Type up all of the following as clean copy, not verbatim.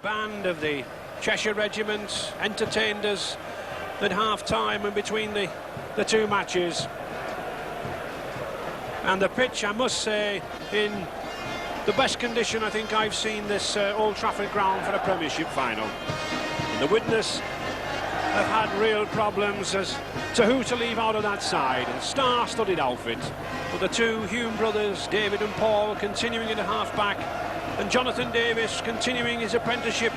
band of the Cheshire Regiment entertained us at half-time and between the two matches. And the pitch, I must say, in the best condition I think I've seen this Old Trafford ground for a Premiership final. And the Widnes have had real problems as to who to leave out of that side. And star-studded outfit. But the two Hume brothers, David and Paul, continuing into half-back, and Jonathan Davis continuing his apprenticeship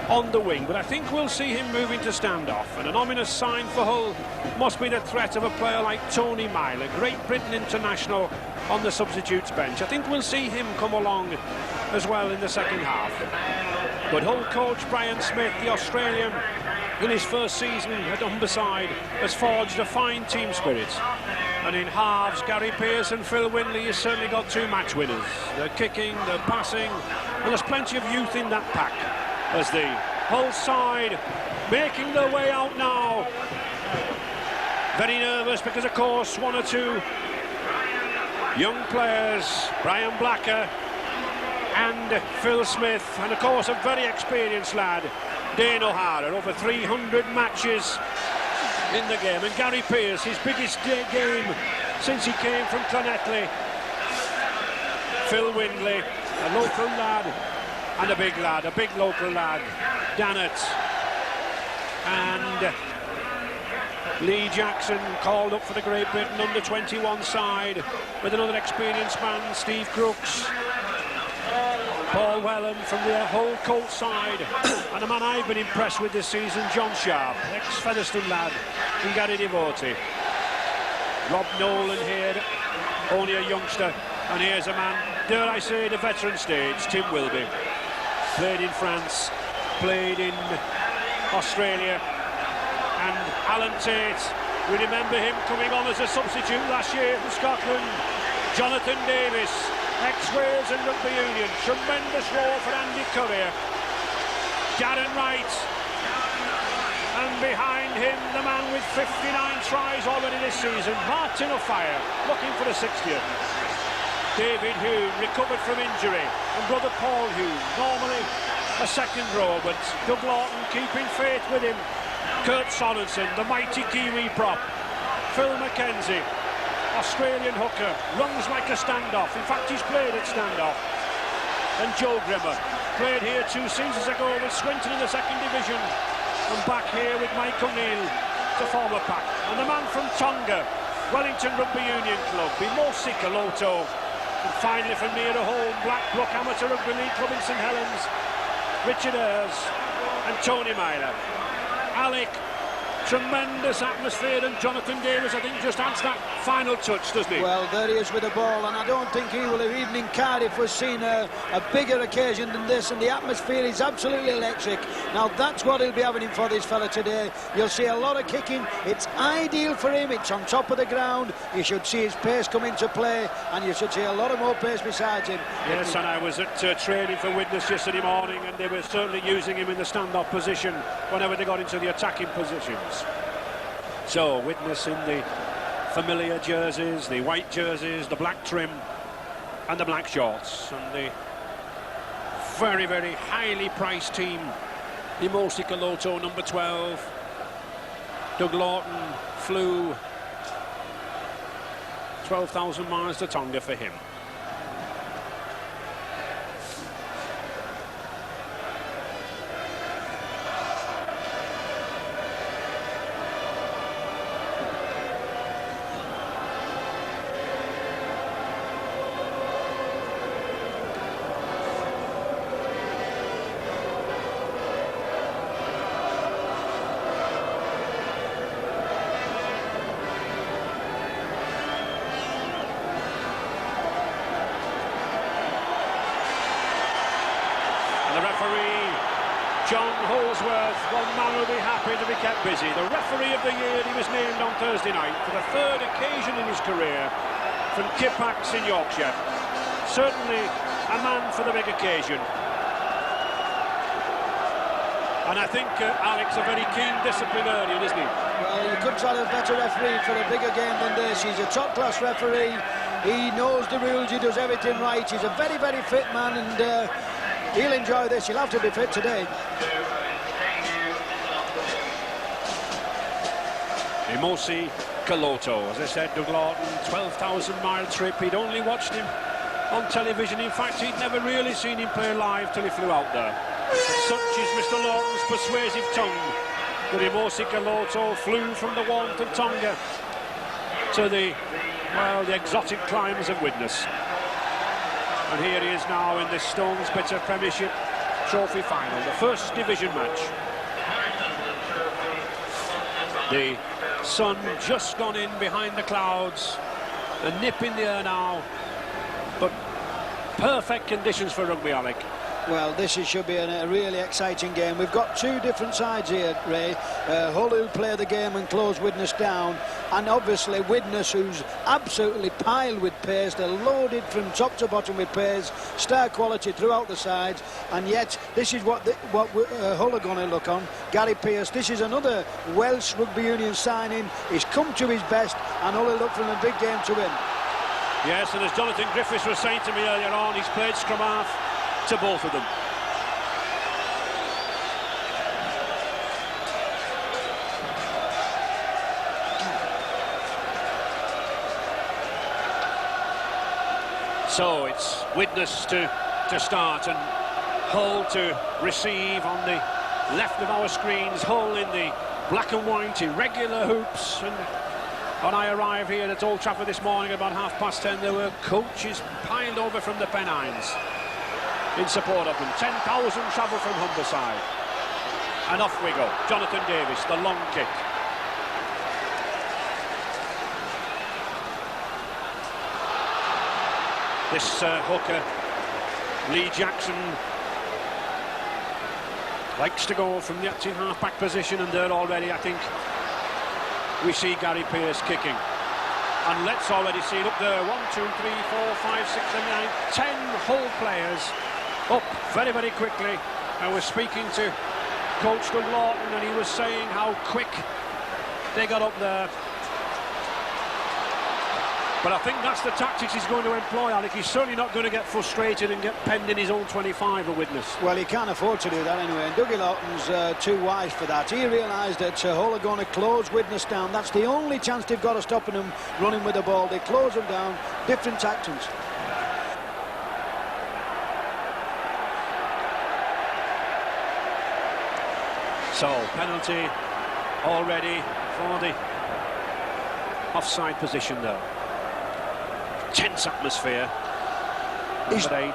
on the wing. But I think we'll see him moving to stand-off. And an ominous sign for Hull must be the threat of a player like Tony Myler, Great Britain international, on the substitutes bench. I think we'll see him come along as well in the second half. But Hull coach Brian Smith, the Australian, in his first season at Humberside, has forged a fine team spirit. And in halves, Gary Pearce and Phil Windley has certainly got two match winners. They're kicking, they're passing, and there's plenty of youth in that pack. As the Hull side making their way out now. Very nervous because, of course, one or two young players, Brian Blacker and Phil Smith, and, of course, a very experienced lad, Dane O'Hara, over 300 matches in the game. And Gary Pearce, his biggest game since he came from Llanelli. Phil Windley, a local lad, and a big local lad, Dannett. And Lee Jackson called up for the Great Britain under-21 side with another experienced man, Steve Crooks. Paul Wellham from the Hull Colts side, and a man I've been impressed with this season, John Sharp, ex-Featherstone lad, and Gary Devotee. Rob Nolan here, only a youngster, and here's a man, dare I say, the veteran stage, Tim Wilby. Played in France, played in Australia, and Alan Tate, we remember him coming on as a substitute last year for Scotland. Jonathan Davis, ex-Wales and Rugby Union, tremendous role for Andy Courier. Darren Wright, and behind him the man with 59 tries already this season, Martin O'Fire, looking for the 60th. David Hume, recovered from injury, and brother Paul Hume, normally a second row, but Doug Lawton keeping faith with him. Kurt Sorensen, the mighty Kiwi prop. Phil McKenzie, Australian hooker, runs like a standoff. In fact, he's played at standoff. And Joe Grimmer, played here 2 seasons ago with Swinton in the second division, and back here with Mike O'Neill to form a pack. And the man from Tonga, Wellington Rugby Union Club, Bimosi Kaloto. And finally from near home, Blackbrook Amateur Rugby League Club in St Helens, Richard Ayres and Tony Myler. Alec, tremendous atmosphere, and Jonathan Davis, I think, just adds that final touch, doesn't he? Well, there he is with the ball, and I don't think he will have, even in Cardiff, was seen a bigger occasion than this, and the atmosphere is absolutely electric. Now, that's what he'll be having for this fella today. You'll see a lot of kicking. It's ideal for him. It's on top of the ground. You should see his pace come into play, and you should see a lot of more pace besides him. Yes, and I was at training for Widnes yesterday morning, and they were certainly using him in the stand-off position whenever they got into the attacking positions. So, Widnes in the familiar jerseys, the white jerseys, the black trim, and the black shorts, and the very, very highly priced team, Imosi Kaloto, number 12. Doug Lawton flew 12,000 miles to Tonga for him. John Holsworth, one man who'll be happy to be kept busy. The referee of the year, he was named on Thursday night for the 3rd occasion in his career from Kippax in Yorkshire. Certainly a man for the big occasion. And I think Alex, a very keen disciplinarian, isn't he? Well, you couldn't try a better referee for a bigger game than this. He's a top-class referee. He knows the rules. He does everything right. He's a very, very fit man, and He'll enjoy this. He'll have to be fit today. Emosi Kaloto, as I said, Doug Lawton, 12,000-mile trip. He'd only watched him on television. In fact, he'd never really seen him play live till he flew out there. And such is Mr. Lawton's persuasive tongue that Emosi Kaloto flew from the warmth of Tonga to the exotic climes of Widnes. And here he is now in this Stones Bitter Premiership Trophy final, the first division match. The sun just gone in behind the clouds, a nip in the air now, but perfect conditions for rugby, Alec. Well, this should be a really exciting game. We've got two different sides here, Ray. Hull will play the game and close Widnes down, and obviously Widnes, who's absolutely piled with pace. They're loaded from top to bottom with pace, star quality throughout the sides, and yet this is what Hull are going to look on. Gary Pearce, this is another Welsh Rugby Union signing. He's come to his best, and Hull will look for a big game to win. Yes, and as Jonathan Griffiths was saying to me earlier on, he's played scrum half to both of them. So it's Widnes to start and Hull to receive on the left of our screens. Hull in the black and white irregular hoops, and when I arrived here at Old Trafford this morning about 10:30, there were coaches piled over from the Pennines in support of them. 10,000 travel from Humberside. And off we go. Jonathan Davis, the long kick. This hooker, Lee Jackson, likes to go from the active half-back position, and there already, I think, we see Gary Pearce kicking. And let's already see it up there. 1, 2, 3, 4, 5, 6, 7, 8, 10 Hull players up very, very quickly. I was speaking to Coach Doug Lawton, and he was saying how quick they got up there. But I think that's the tactics he's going to employ, Alec. He's certainly not going to get frustrated and get penned in his own 25 at Widnes. Well, he can't afford to do that anyway, and Dougie Lawton's too wise for that. He realised that Hull are going to close Widnes down. That's the only chance they've got of stopping them running with the ball. They close them down, different tactics. So, penalty already for the offside position there. Tense atmosphere. Number 8,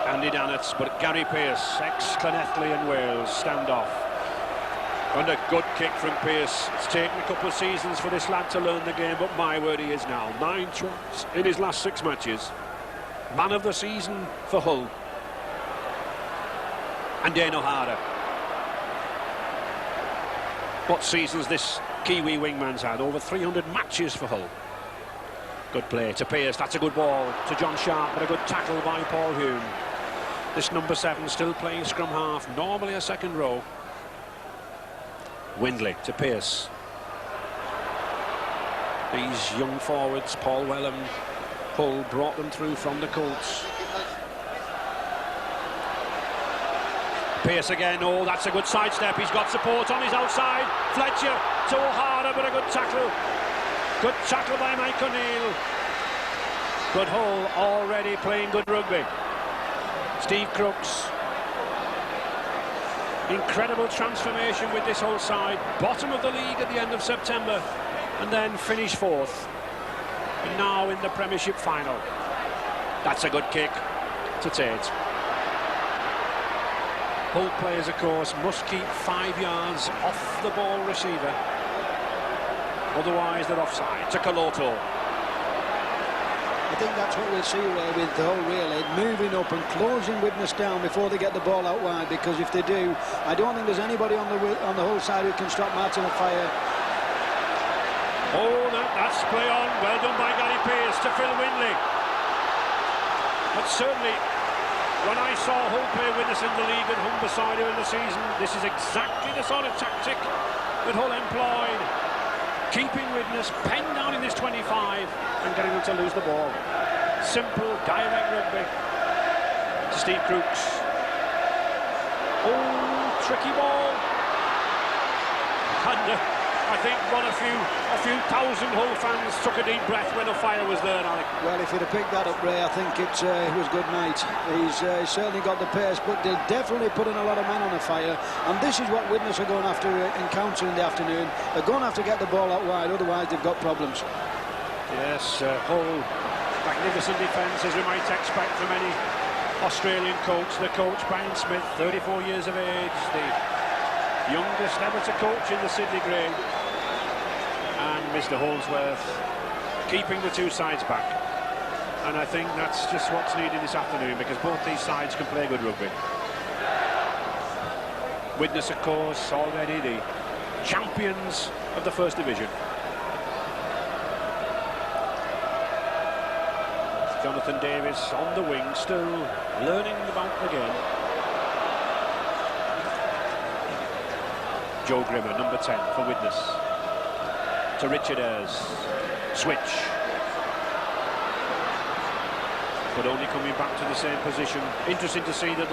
Andy Dannett, but Gary Pearce, ex-Llanelli and Wales, stand off. And a good kick from Pearce. It's taken a couple of seasons for this lad to learn the game, but my word, he is now. 9 tries in his last 6 matches. Man of the season for Hull. And Dane O'Hara. What seasons this Kiwi wingman's had? Over 300 matches for Hull. Good play to Pearce. That's a good ball to John Sharp, but a good tackle by Paul Hume. This number 7 still playing scrum half, normally a second row. Windley to Pearce. These young forwards, Paul Wellham, Hull brought them through from the Colts. Pearce again. Oh, that's a good sidestep. He's got support on his outside. Fletcher to O'Hara, but a good tackle. Good tackle by Mike O'Neill. Good Hull already playing good rugby. Steve Crooks. Incredible transformation with this Hull side. Bottom of the league at the end of September, and then finish 4th. And now in the Premiership final. That's a good kick to Tate. Hull players, of course, must keep 5 yards off the ball receiver. Otherwise, they're offside. To Kaloto. I think that's what we'll see with Hull, really, moving up and closing Widnes down before they get the ball out wide, because if they do, I don't think there's anybody on the Hull side who can stop Martin Fire. Oh, that's play on. Well done by Gary Pearce to Phil Windley. But certainly, when I saw Hull play Widnes in the league at Humberside in the season, this is exactly the sort of tactic that Hull employed. Keeping Widnes penned down in this 25 and getting them to lose the ball. simple, direct rugby. To Steve Crooks. Oh, tricky ball. And I think a few thousand Hull fans took a deep breath when the fire was there, Alec. Well, if he'd have picked that up, Ray, I think it was good night. He's certainly got the pace, but they'll definitely put in a lot of men on the fire. And this is what Widnes are going to have to encounter in the afternoon. They're going to have to get the ball out wide, otherwise they've got problems. Yes, Hull, magnificent defence, as we might expect from any Australian coach. The coach, Brian Smith, 34 years of age, the youngest ever to coach in the Sydney grade. And Mr. Holdsworth keeping the two sides back. And I think that's just what's needed this afternoon, because both these sides can play good rugby. Widnes, of course, already the champions of the First Division. Jonathan Davis on the wing, still learning about the game. Joe Grimmer, number 10 for Widnes. To Richard Ayres. Switch. But only coming back to the same position. Interesting to see that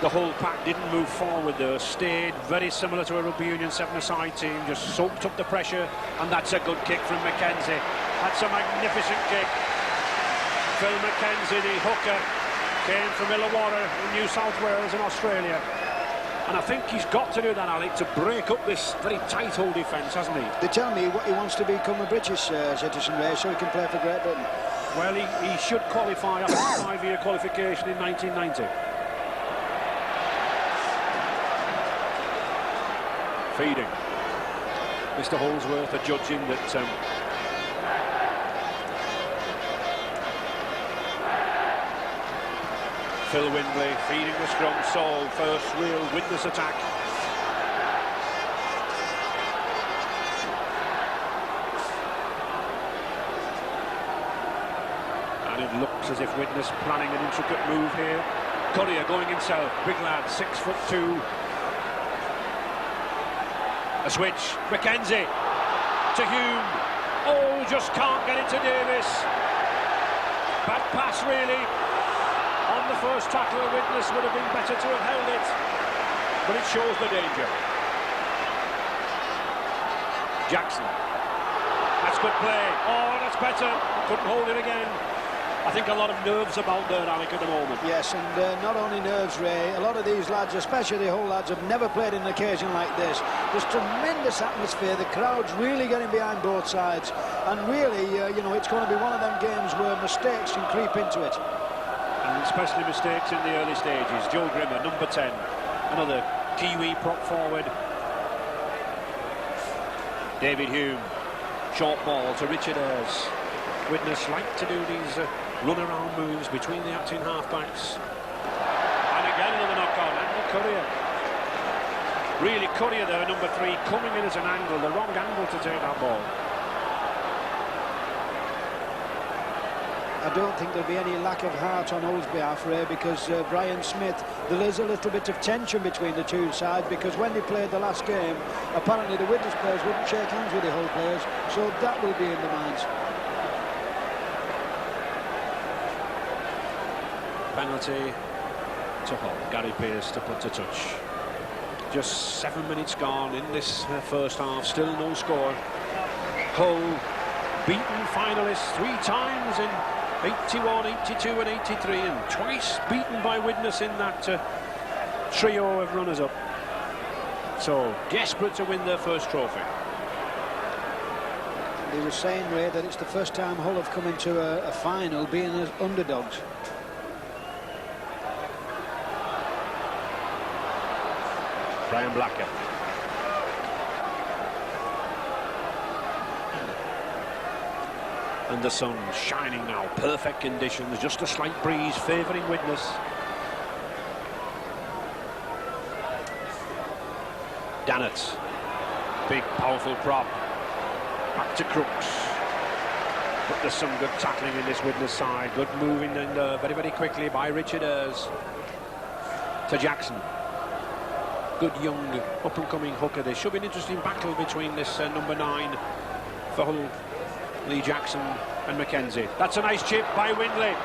the whole pack didn't move forward there. Stayed very similar to a Rugby Union 7-a-side team. Just soaked up the pressure. And that's a good kick from Mackenzie. That's a magnificent kick. Phil Mackenzie, the hooker, came from Illawarra in New South Wales in Australia. And I think he's got to do that, Alec, to break up this very tight hold defence, hasn't he? They tell me he wants to become a British citizen, Ray, so he can play for Great Britain. Well, he should qualify after a 5-year qualification in 1990. Feeding. Mr. Holdsworth adjudging that Phil Windley feeding the strong soul. First real Widnes attack. And it looks as if Widnes planning an intricate move here. Courier going himself, big lad, 6'2". A switch, Mackenzie to Hume. Oh, just can't get it to Davis. Bad pass, really. On the first tackle, Widnes would have been better to have held it, but it shows the danger. Jackson. That's good play. Oh, that's better. Couldn't hold it again. I think a lot of nerves about there, Alec, at the moment. Yes, and not only nerves, Ray. A lot of these lads, especially the whole lads, have never played in an occasion like this. There's tremendous atmosphere. The crowd's really getting behind both sides. And really, you know, it's going to be one of them games where mistakes can creep into it. And especially mistakes in the early stages. Joe Grimmer, number 10, another Kiwi prop forward. David Hume, short ball to Richard Ayres. Widnes like to do these run-around moves between the acting halfbacks. And again another knock-on, and Courier. Really, Courier there, number 3, coming in at an angle, the wrong angle to take that ball. I don't think there'll be any lack of heart on Hull's behalf, Ray, because Brian Smith, there is a little bit of tension between the two sides, because when they played the last game, apparently the Widnes players wouldn't shake hands with the Hull players, so that will be in the minds. Penalty to Hull. Gary Pearce to put to touch. Just 7 minutes gone in this first half, still no score. Hull beaten finalists 3 times in 81, 82 and 83, and twice beaten by Widnes in that trio of runners-up. So desperate to win their first trophy. They were saying, Ray, that it's the first time Hull have come into a final being as underdogs. Brian Blacker. And the sun shining now, perfect conditions, just a slight breeze favouring Widnes. Dannett, big powerful prop, back to Crooks. But there's some good tackling in this Widnes side, good moving and very, very quickly by Richard Ayres. To Jackson. Good young up-and-coming hooker. There should be an interesting battle between this number 9 for Hull, Lee Jackson, and Mackenzie. That's a nice chip by Windley.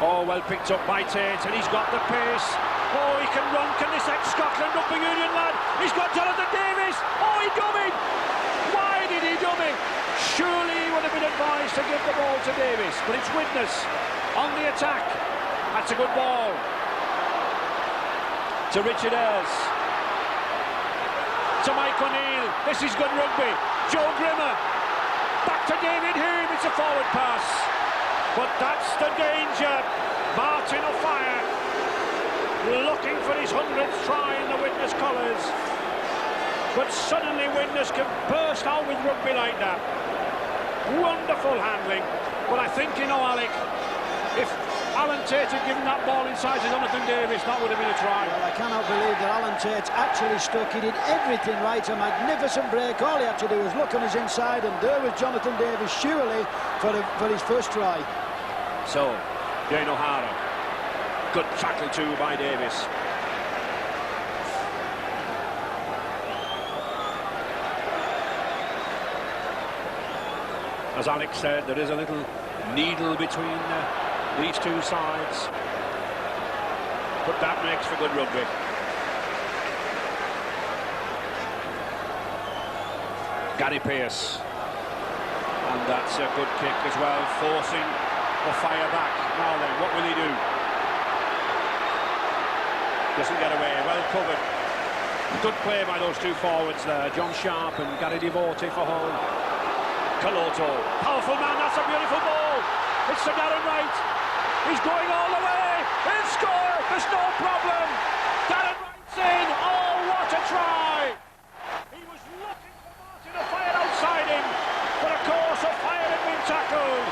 Oh, well picked up by Tate, and he's got the pace. Oh, he can run. Can this ex-Scotland Rugby Union lad? He's got Jonathan Davis. Oh, he dummied. Why did he dummy? Surely he would have been advised to give the ball to Davis, but it's Widnes on the attack. That's a good ball. To Richard Ayres. To Mike O'Neill. This is good rugby. Joe Grimmer. Back to David Hume. It's a forward pass. But that's the danger. Martin O'Fire looking for his 100th try in the Widnes colours. But suddenly Widnes can burst out with rugby like that. Wonderful handling. But I think, you know, Alec, if Alan Tate had given that ball inside to Jonathan Davis, that would have been a try. Well, I cannot believe that Alan Tate actually stuck. He did everything right, a magnificent break. All he had to do was look on his inside, and there was Jonathan Davis, surely, for his first try. So, Jane O'Hara. Good tackle too by Davis. As Alex said, there is a little needle between these two sides, but that makes for good rugby. Gary Pearce, and that's a good kick as well, forcing the fire back. Now then, what will he do? Doesn't get away, well covered. Good play by those two forwards there, John Sharp and Gary Devotee for Hull. Caloto, powerful man, that's a beautiful ball. It's to Darren Wright. He's going all the way. He'll score, there's no problem. Darren Wright's in. Oh, what a try. He was looking for Martin O'Fire outside him, but of course O'Fire had been tackled.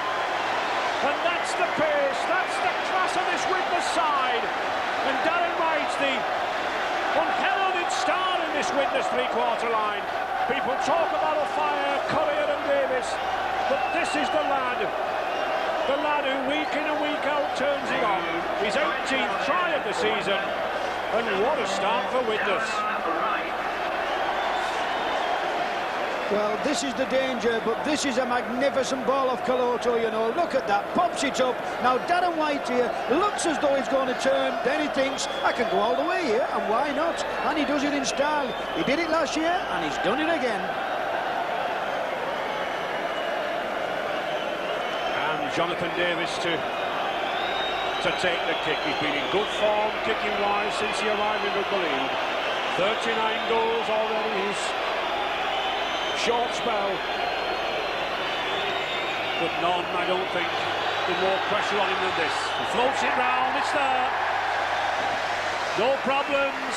And that's the pace, that's the class of this Widnes side. And Darren Wright, the unheralded star in this Widnes three-quarter line. People talk about O'Fire, Collier and Davis, but this is the lad who week in and week out turns it on. His 18th try of the season, and what a start for Widnes. Well, this is the danger, but this is a magnificent ball of Caloto, you know. Look at that, pops it up. Now Darren White here looks as though he's going to turn, then he thinks, I can go all the way here, and why not? And he does it in style. He did it last year, and he's done it again. And Jonathan Davis to take the kick. He's been in good form, kicking-wise, since he arrived in rugby league. 39 goals already, his short spell, but none, I don't think, with more pressure on him than this. He floats it round, it's there. No problems.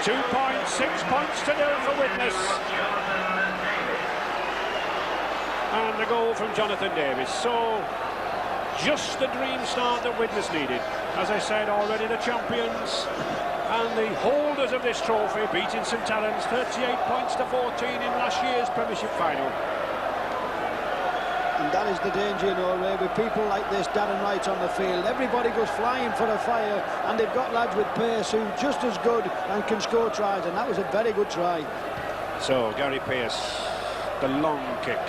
2 points, 6 points to do for Widnes. And the goal from Jonathan Davis. So, just the dream start that Widnes needed. As I said already, the champions and the holders of this trophy beating St Helens 38 points to 14 in last year's premiership final. And that is the danger, you know, Ray, with people like this, Darren Wright on the field. Everybody goes flying for a fire, and they've got lads with pace who are just as good and can score tries, and that was a very good try. So, Gary Pearce, the long kick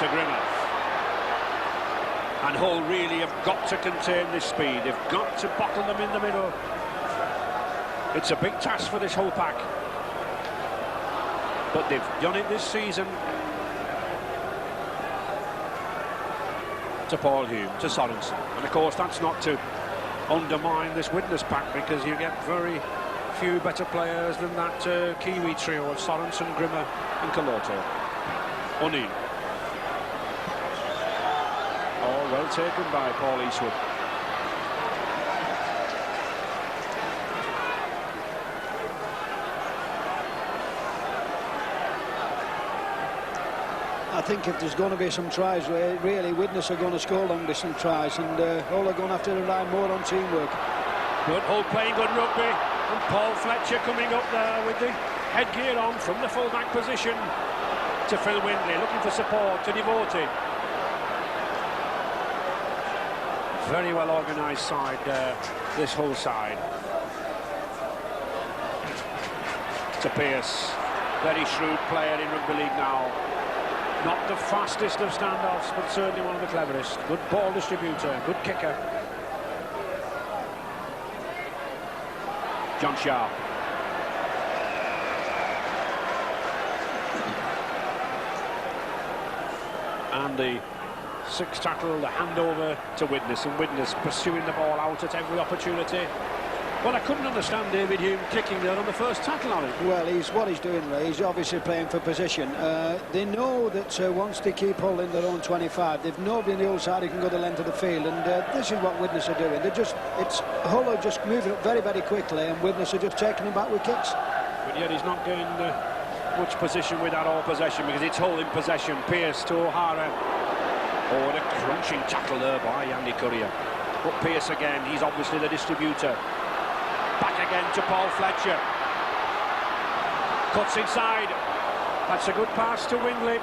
to Grimmer. And Hull really have got to contain this speed. They've got to bottle them in the middle. It's a big task for this whole pack. But they've done it this season. To Paul Hume, to Sorensen. And of course that's not to undermine this Widnes pack, because you get very few better players than that Kiwi trio of Sorensen, Grimmer and Caloto. O'Neill. Oh, well taken by Paul Eastwood. I think if there's going to be some tries, really, Widnes are going to score long-distance tries, and all are going to have to rely more on teamwork. Good Hull playing good rugby, and Paul Fletcher coming up there with the headgear on from the full-back position to Phil Windley, looking for support to Devotee. Very well organised side, this whole side. To Pearce. Very shrewd player in rugby league now. Not the fastest of standoffs, but certainly one of the cleverest. Good ball distributor, good kicker. John Sharp. And the sixth tackle, the handover to Widnes, and Widnes pursuing the ball out at every opportunity. Well, I couldn't understand David Hume kicking there on the first tackle on it. Well, what he's doing, Ray, he's obviously playing for position. They know that once they keep holding their own 25, they've nobody on the other side who can go the length of the field, and this is what Widnes are doing. Hull are just moving up very, very quickly, and Widnes are just taking them back with kicks. But yet he's not getting much position with that all possession, because it's holding possession. Pearce to O'Hara. Oh, what a crunching tackle there by Andy Courier. But Pearce again, he's obviously the distributor. Back again to Paul Fletcher. Cuts inside. That's a good pass to Windley.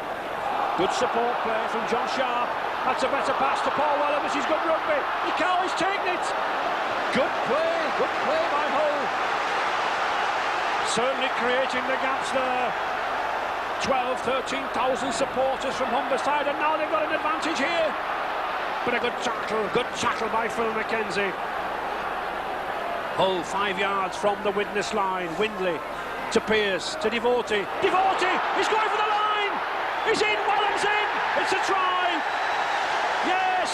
Good support play from John Sharp. That's a better pass to Paul Wellham. He's good rugby. He can't always take it. Good play by Hull. Certainly creating the gaps there. 12,000, 13,000 supporters from Humberside, and now they've got an advantage here. But a good tackle by Phil McKenzie. Hull 5 yards from the Widnes line. Windley to Pearce to Devotee. Devotee! He's going for the line! He's in! Wellham's in! It's a try! Yes!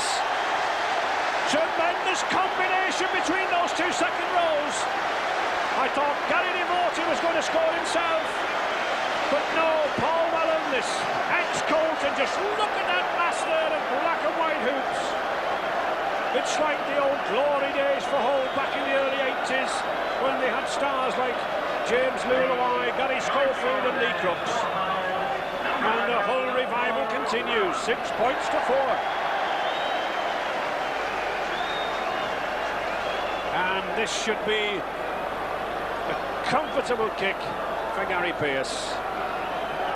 Tremendous combination between those two second rows. I thought Gary Devotee was going to score himself. But no, Paul Wellham, this ex-Colt, and just look at that mass there of black and white hoops. It's like the old glory days for Hull back in the early 80s, when they had stars like James Lulawai, Gary Schofield and Lee Crooks. And the Hull revival continues, 6 points to 4. And this should be a comfortable kick for Gary Pearce.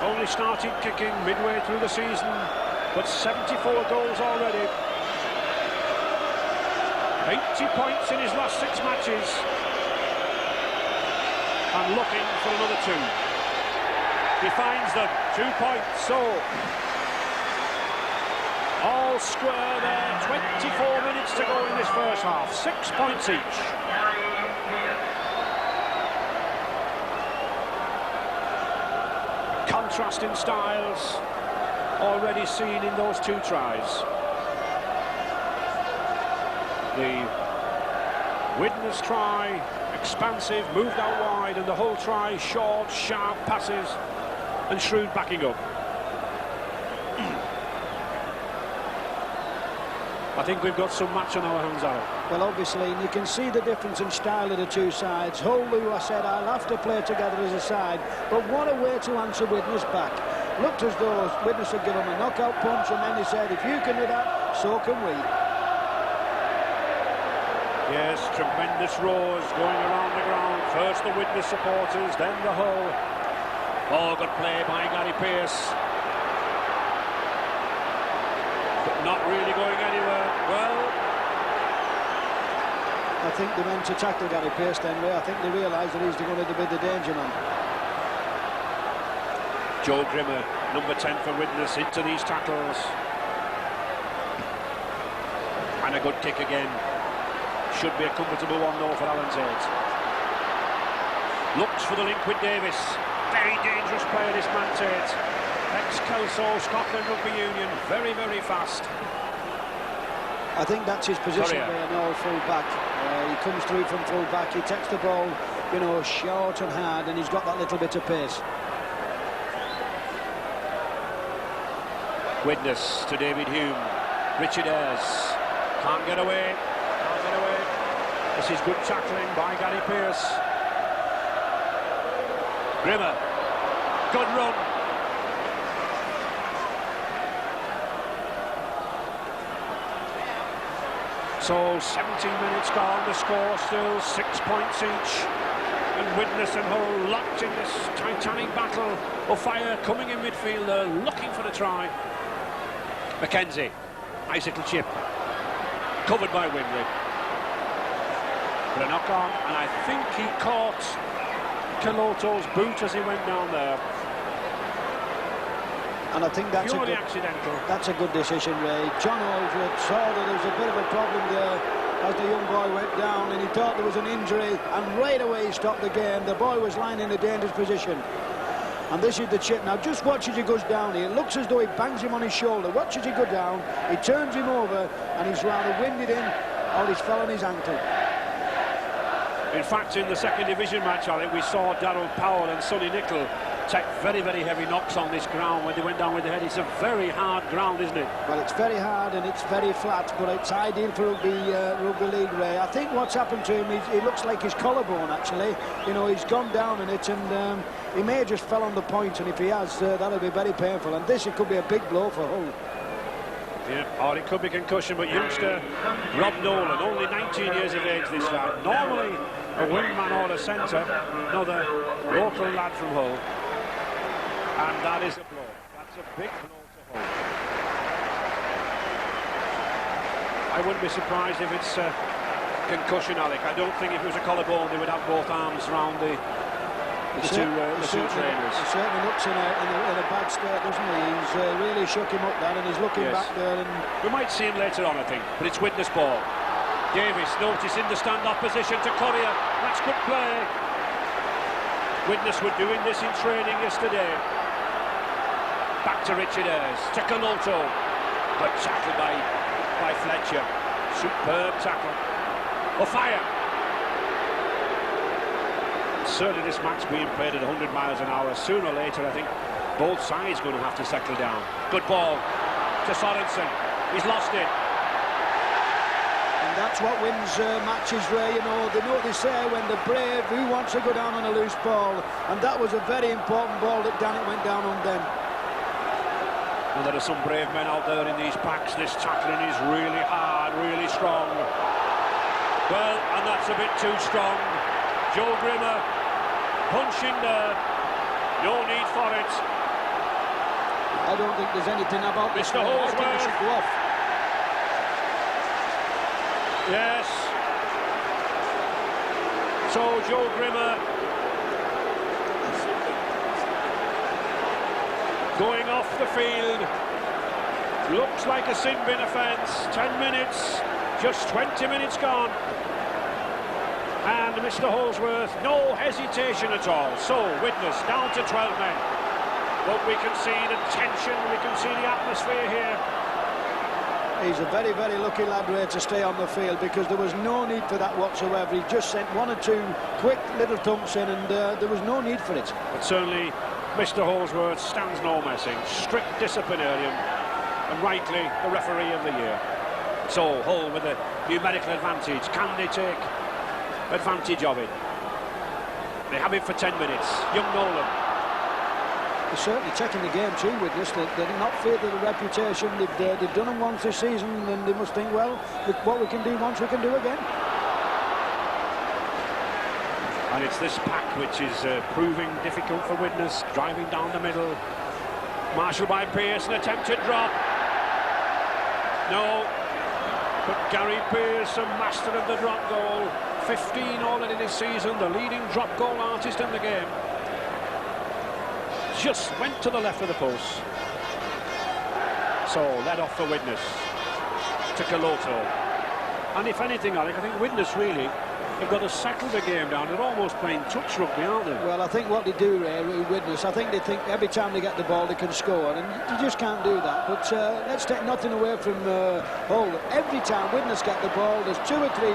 Only started kicking midway through the season, but 74 goals already. 80 points in his last 6 matches. And looking for another 2. He finds them, 2 points, so all square there, 24 minutes to go in this first half, 6 points each. Contrasting styles already seen in those 2 tries. The Widnes try, expansive, moved out wide, and the Hull try, short, sharp passes, and shrewd backing up. I think we've got some match on our hands, Aaron. Well, obviously, and you can see the difference in style of the 2 sides. Hull, who I said, I'll have to play together as a side, but what a way to answer Widnes back. Looked as though Widnes had given him a knockout punch, and then he said, if you can do that, so can we. Yes, tremendous roars going around the ground. First the Widnes supporters, then the Hull. Oh, good play by Gary Pearce. But not really going anywhere. Well, I think they meant to tackle Gary Pearce then, Ray. I think they realised that he's going to be the danger man. Joe Grimmer, number 10 for Widnes, into these tackles. And a good kick again. Should be a comfortable one though for Alan Tate. Looks for the link with Davis. Very dangerous player, this man Tate. Ex-Kelso, Scotland Rugby Union. Very, very fast. I think that's his position Courier. there, no full back. He comes through from full back. He takes the ball, you know, short and hard, and he's got that little bit of pace. Widnes to David Hume. Richard Ayres. Can't get away. This is good tackling by Gary Pearce. Grimmer. Good run. So 17 minutes gone, the score still 6 points each. And Widnes and Hull locked in this titanic battle. O'Fire coming in midfield there, looking for the try. McKenzie. Nice little chip. Covered by Windley. A knock on, and I think he caught Caloto's boot as he went down there. And I think that's purely accidental. That's a good decision, Ray. John Holdsworth saw that there was a bit of a problem there as the young boy went down, and he thought there was an injury, and right away he stopped the game. The boy was lying in a dangerous position. And this is the chip. Now just watch as he goes down here. It looks as though he bangs him on his shoulder. Watch as he goes down. He turns him over, and he's rather winded in, or he's fell on his ankle. In fact, in the second division match, Alec, we saw Darryl Powell and Sonny Nicol take very, very heavy knocks on this ground when they went down with the head. It's a very hard ground, isn't it? Well, it's very hard and it's very flat, but it's ideal for rugby league, Ray. I think what's happened to him, he looks like his collarbone, actually. You know, he's gone down in it, and he may have just fell on the point, and if he has, that'll be very painful. And this, it could be a big blow for Hull. Yeah, or it could be concussion, but youngster Rob Nolan, only 19 years of age this lad. Normally a wingman or a centre, another local lad from Hull. And that is a blow. That's a big blow to Hull. I wouldn't be surprised if it's concussion, Alec. I don't think if it was a collarbone they would have both arms round the two trainers. He certainly looks in a bad state, doesn't he? He's really shook him up there, and he's looking back there. And we might see him later on, I think, but it's Widnes ball. Davis notice in the stand-off position to Collier. That's good play. Widnes were doing this in training yesterday. Back to Richard Ayres, to Caloto. Good tackle by Fletcher. Superb tackle. Fire. Certainly this match being played at 100 miles an hour. Sooner or later, I think both sides going to have to settle down. Good ball to Sorensen. He's lost it. And that's what wins matches, Ray. You know, they say when they're brave, who wants to go down on a loose ball? And that was a very important ball that Dannett went down on them. And there are some brave men out there in these packs. This tackling is really hard, really strong. Well, and that's a bit too strong. Joe Grimmer punching there. No need for it. I don't think there's anything about this. Mr. Holdsworth. I think it should go off. Yes. So Joe Grimmer going off the field. Looks like a sin bin offence. 10 minutes, just 20 minutes gone. And Mr. Holdsworth, no hesitation at all. So Widnes down to 12 men. But we can see the tension, we can see the atmosphere here. He's a very, very lucky lad, Ray, to stay on the field, because there was no need for that whatsoever. He just sent one or two quick little thumps in, and there was no need for it. But certainly Mr. Holdsworth stands no messing. Strict disciplinarian, and rightly the referee of the year. So Hull with a numerical advantage. Can they take advantage of it? They have it for 10 minutes. Young Nolan. They're certainly taking the game too, Widnes. They're not feared of the reputation. They've done them once this season, and they must think, well, with what we can do once, we can do again. And it's this pack which is proving difficult for Widnes. Driving down the middle. Marshall by Pearce, an attempted drop. No. But Gary Pearce, a master of the drop goal. 15 already this season, the leading drop goal artist in the game. Just went to the left of the post. So led off for Widnes to Caloto. And if anything, Alec, I think Widnes really have got to settle the game down. They're almost playing touch rugby, aren't they? Well, I think what they do, Ray, Widnes, I think they think every time they get the ball they can score, and you just can't do that. But let's take nothing away from Hull. Every time Widnes get the ball, there's 2 or 3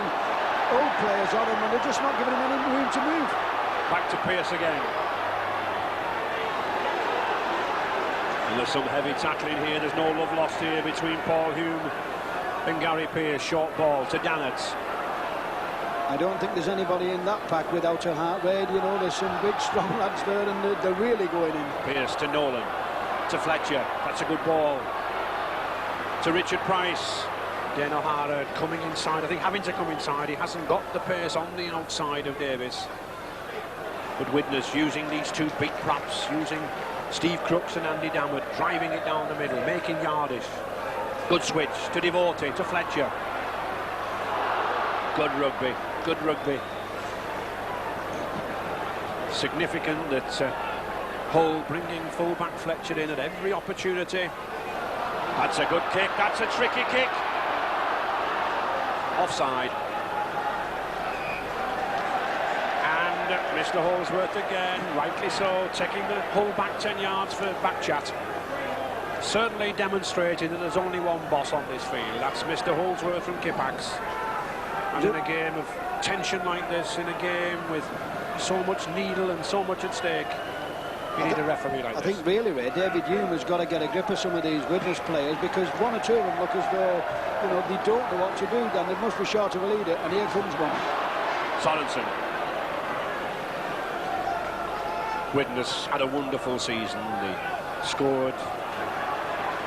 old players on them, and they're just not giving them any room to move. Back to Pearce again. And there's some heavy tackling here. There's no love lost here between Paul Hume and Gary Pearce. Short ball to Dannett. I don't think there's anybody in that pack without a heart rate. You know, there's some big, strong lads there, and they're really going in. Pearce to Nolan, to Fletcher. That's a good ball. To Richard Price. Dan O'Hara coming inside. I think having to come inside. He hasn't got the pace on the outside of Davis. But Widnes using these 2 big props, using Steve Crooks and Andy Dammert, driving it down the middle, making yardage. Good switch to Devote, to Fletcher. Good rugby, good rugby. Significant that Hull bringing full-back Fletcher in at every opportunity. That's a good kick, that's a tricky kick. Offside. And Mr. Holsworth again, rightly so, taking the Hull back 10 yards for back chat. Certainly demonstrating that there's only one boss on this field. That's Mr. Holsworth from Kippax. And in a game of tension like this, in a game with so much needle and so much at stake, you need a referee like this. I think really, Ray, David Hume has got to get a grip of some of these Widnes players, because one or two of them look as though, you know, they don't know what to do. Then they must be short of a leader, and here comes one. Sorensen. Widnes had a wonderful season. They scored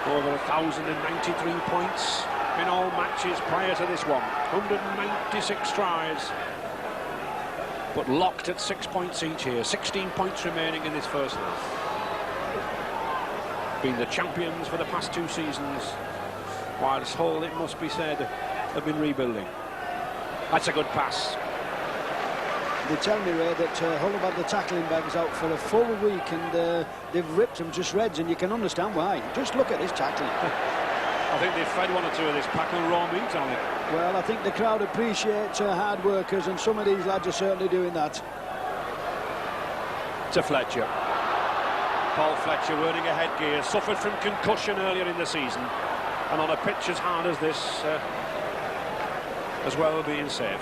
over 1,093 points in all matches prior to this one. 196 tries. But locked at 6 points each here. 16 points remaining in this first half. Been the champions for the past 2 seasons, whilst Hull, it must be said, have been rebuilding. That's a good pass. They tell me, Ray, that Hull have had the tackling bags out for a full week, and they've ripped them to shreds, and you can understand why. Just look at this tackling. I think they've fed 1 or 2 of this pack on raw meat, Alec. Well, I think the crowd appreciate hard workers, and some of these lads are certainly doing that. To Fletcher. Paul Fletcher wearing a headgear, suffered from concussion earlier in the season, and on a pitch as hard as this, as well being safe.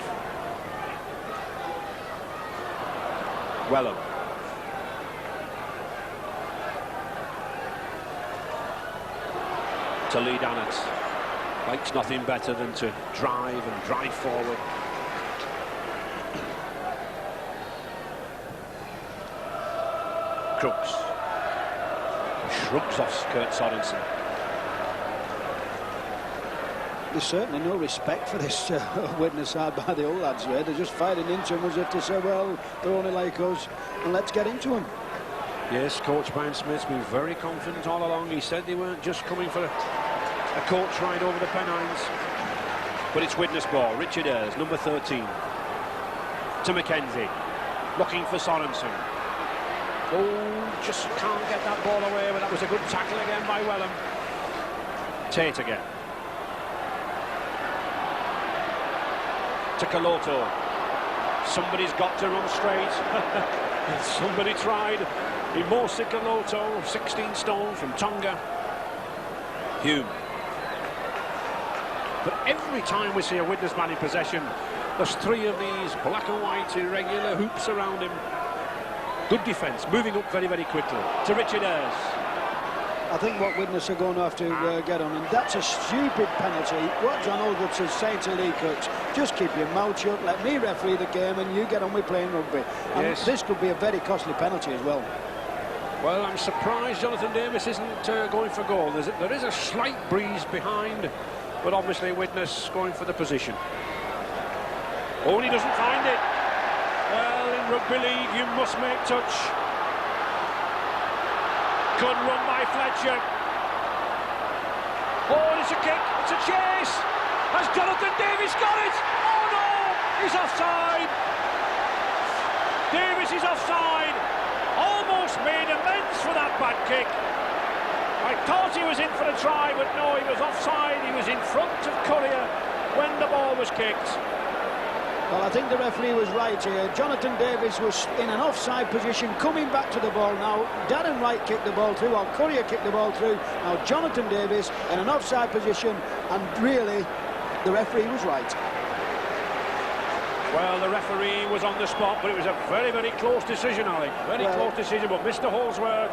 Wellham. To Lee Dannett. Likes nothing better than to drive and drive forward. Crooks. Shrugs off Kurt Sorensen. There's certainly no respect for this Widnes side by the old lads here. They're just fighting into them as if to say, well, they're only like us, and let's get into them. Yes, Coach Brian Smith's been very confident all along. He said they weren't just coming for a coach ride over the Pennines. But it's Widnes ball. Richard Ayres, number 13. To McKenzie. Looking for Sorensen. Oh, just can't get that ball away, but that was a good tackle again by Wellham. Tate again. To Caloto. Somebody's got to run straight. Somebody tried. Imosi Caloto, 16 stone from Tonga. Hume. But every time we see a Widnes man in possession, there's 3 of these black and white irregular hoops around him. Good defence, moving up very, very quickly. To Richard Ayres. I think what Widnes are going to have to get on, and that's a stupid penalty. What John Aldrich is saying to Lee Cooks, just keep your mouth shut, let me referee the game, and you get on with playing rugby. And yes. This could be a very costly penalty as well. Well, I'm surprised Jonathan Davis isn't going for goal. There is a slight breeze behind, but obviously Widnes going for the position. Oh, and he doesn't find it. Well, in rugby league, you must make touch. Good run by Fletcher. Oh, it's a kick, it's a chase. Has Jonathan Davis got it? Oh no, he's offside. Davis is offside. Almost made amends for that bad kick. I thought he was in for a try, but no, he was offside. He was in front of Courier when the ball was kicked. Well, I think the referee was right here. Jonathan Davis was in an offside position, coming back to the ball now. Darren Wright kicked the ball through, or Courier kicked the ball through. Now Jonathan Davis in an offside position, and really, the referee was right. Well, the referee was on the spot, but it was a very, very close decision, Alec. Very close decision, but Mr. Holsworth,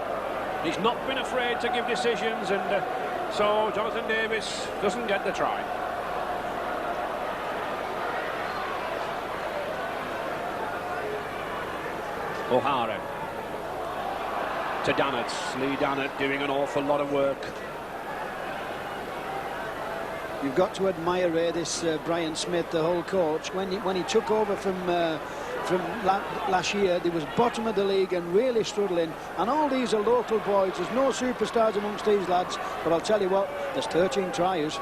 he's not been afraid to give decisions, and so Jonathan Davis doesn't get the try. O'Hara to Dannett. Lee Dannett doing an awful lot of work. You've got to admire this Brian Smith, the whole coach. When he took over from last year, they was bottom of the league and really struggling. And all these are local boys. There's no superstars amongst these lads. But I'll tell you what, there's 13 tries.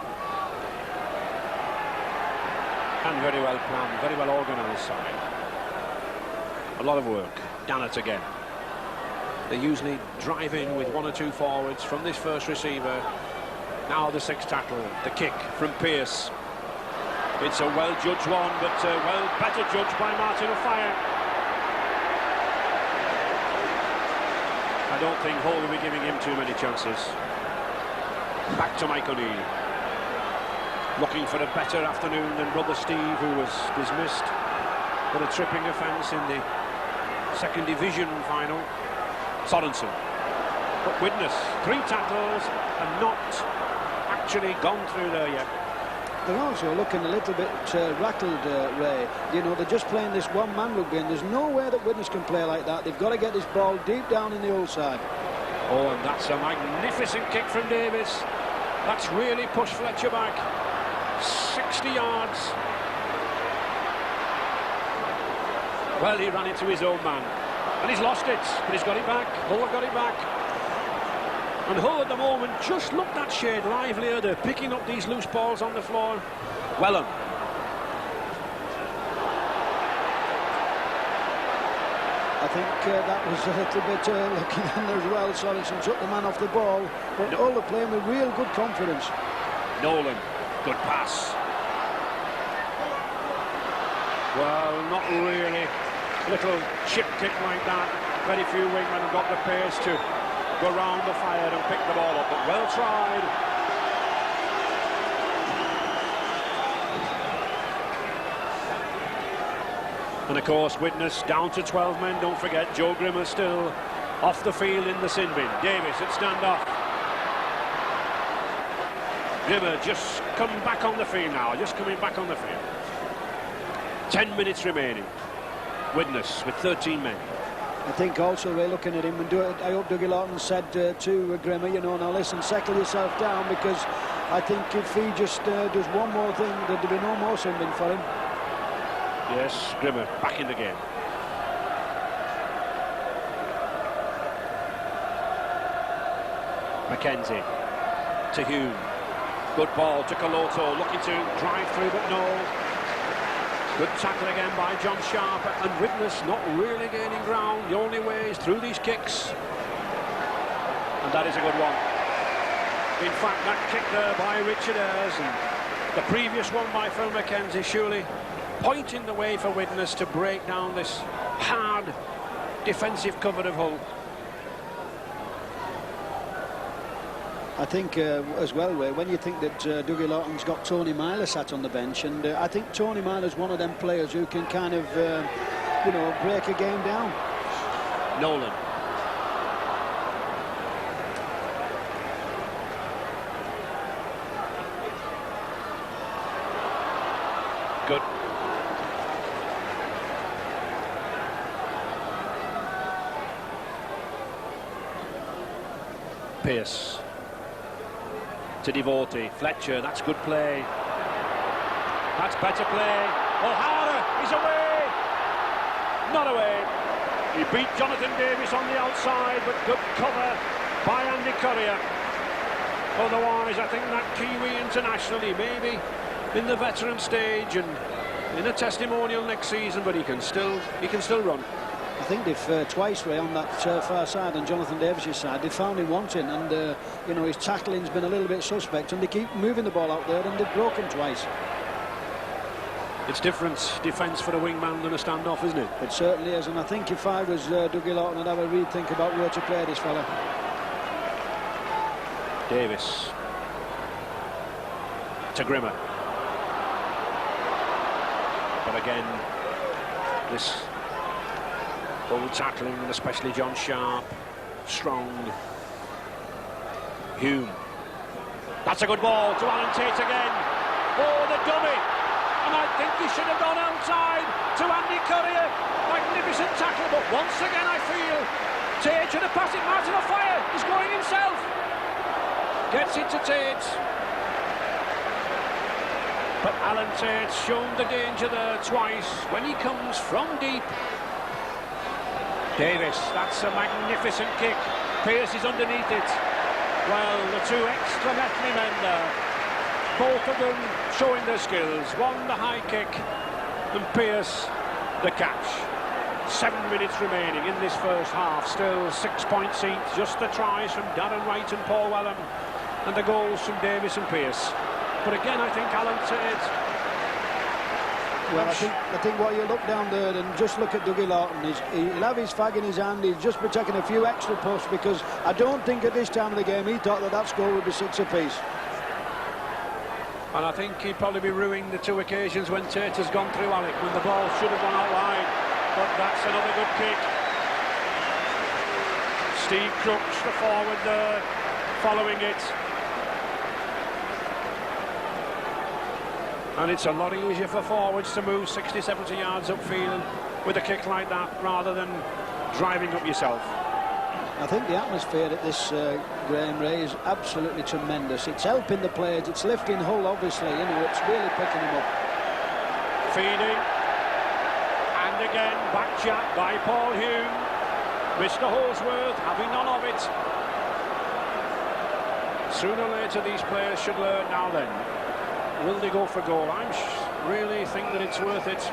And very well planned, very well organised side. A lot of work. Dannett again. They usually drive in with one or two forwards from this first receiver. Now the sixth tackle, the kick from Pearce. It's a well-judged one, but well better judged by Martin O'Fire. I don't think Hull will be giving him too many chances. Back to Mike O'Neill. Looking for a better afternoon than brother Steve, who was dismissed for a tripping offence in the second division final. Sorensen. But Widnes, 3 tackles and not actually gone through there yet. They're also looking a little bit rattled, Ray. You know, they're just playing this one-man rugby, and there's no way that Widnes can play like that. They've got to get this ball deep down in the Hull side. Oh, and that's a magnificent kick from Davis. That's really pushed Fletcher back. 60 yards. Well, he ran into his own man. And he's lost it, but he's got it back. Hull have got it back. And Hull at the moment just look that shade livelier. They're picking up these loose balls on the floor. Wellham. I think that was a little bit lucky then as well. Sorensen took the man off the ball. But Hull are playing with real good confidence. Nolan, good pass. Well, not really. Little chip kick like that. Very few wingmen have got the pace to go round the fire and pick the ball up, but well tried. And of course, Widnes down to 12 men. Don't forget, Joe Grimmer still off the field in the sin bin. Davis at stand-off. Grimmer just come back on the field now, just coming back on the field. 10 minutes remaining. Widnes with 13 men. I think also, Ray, looking at him, and I hope Dougie Lawton said to Grimmer, you know, now listen, settle yourself down, because I think if he just does one more thing, there'll be no more sending for him. Yes, Grimmer back in the game. Mackenzie to Hume. Good ball to Coloto, looking to drive through, but no. Good tackle again by John Sharp, and Widnes not really gaining ground. The only way is through these kicks. And that is a good one. In fact, that kick there by Richard Ayres and the previous one by Phil Mackenzie surely pointing the way for Widnes to break down this hard defensive cover of Hull. I think as well, Ray, when you think that Dougie Lawton's got Tony Myler sat on the bench, and I think Tony Myler's one of them players who can kind of, you know, break a game down. Nolan. Good. Pearce. To Devotee. Fletcher, that's good play. That's better play. O'Hara is away. Not away. He beat Jonathan Davis on the outside, but good cover by Andy Currier. Otherwise, I think that Kiwi internationally, maybe in the veteran stage and in a testimonial next season, but he can still run. I think they've twice, Ray, on that far side, on Jonathan Davis's side, they found him wanting, and you know, his tackling's been a little bit suspect, and they keep moving the ball out there, and they've broken twice. It's different defence for a wingman than a standoff, isn't it? It certainly is, and I think if I was Dougie Lawton, I'd have a rethink about where to play this fella. Davis to Grimmer, but again, this old tackling, and especially John Sharp, strong. Hume. That's a good ball to Alan Tate again. Oh, the dummy. And I think he should have gone outside to Andy Currier. Magnificent tackle, but once again I feel Tate should have passed it. Martin O'Fire is going himself. Gets it to Tate. But Alan Tate's shown the danger there twice when he comes from deep. Davis, that's a magnificent kick. Pearce is underneath it. Well, the two extra Metley men there, both of them showing their skills. One the high kick, and Pearce the catch. 7 minutes remaining in this first half. Still 6 points each. Just the tries from Darren Wright and Paul Wellham, and the goals from Davis and Pearce. But again, I think Alan Tate. Well, I think what you look down there and just look at Dougie Lawton, he'll have his fag in his hand, he'll just be taking a few extra puffs, because I don't think at this time of the game he thought that score would be 6 apiece. And I think he'd probably be ruining the 2 occasions when Tate has gone through Alec, when the ball should have gone out wide. But that's another good kick. Steve Crooks, the forward there, following it. And it's a lot easier for forwards to move 60, 70 yards upfield with a kick like that, rather than driving up yourself. I think the atmosphere at this Graham Ray is absolutely tremendous. It's helping the players, it's lifting Hull, obviously, you know, it's really picking them up. Feeding, and again, back chat by Paul Hume. Mr. Holsworth having none of it. Sooner or later, these players should learn now then. Will they go for goal? I really think that it's worth it.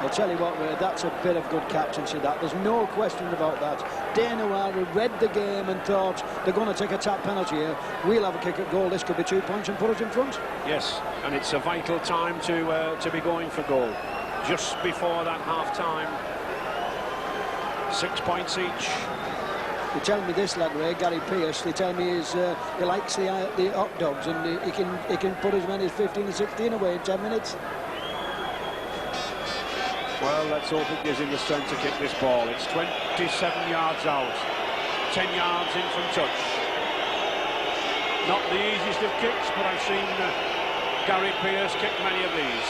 I'll tell you what, Ray, that's a bit of good captaincy, that. There's no question about that. Dana Wilder read the game and thought they're going to take a tap penalty here. We'll have a kick at goal. This could be 2 points and put us in front. Yes, and it's a vital time to be going for goal. Just before that half-time. 6 points each. They tell me this lad, Ray, Gary Pearce, they tell me he likes the hot dogs, and he can put as many as 15 or 16 away in 10 minutes. Well, let's hope it gives him the strength to kick this ball. It's 27 yards out, 10 yards in from touch. Not the easiest of kicks, but I've seen Gary Pearce kick many of these.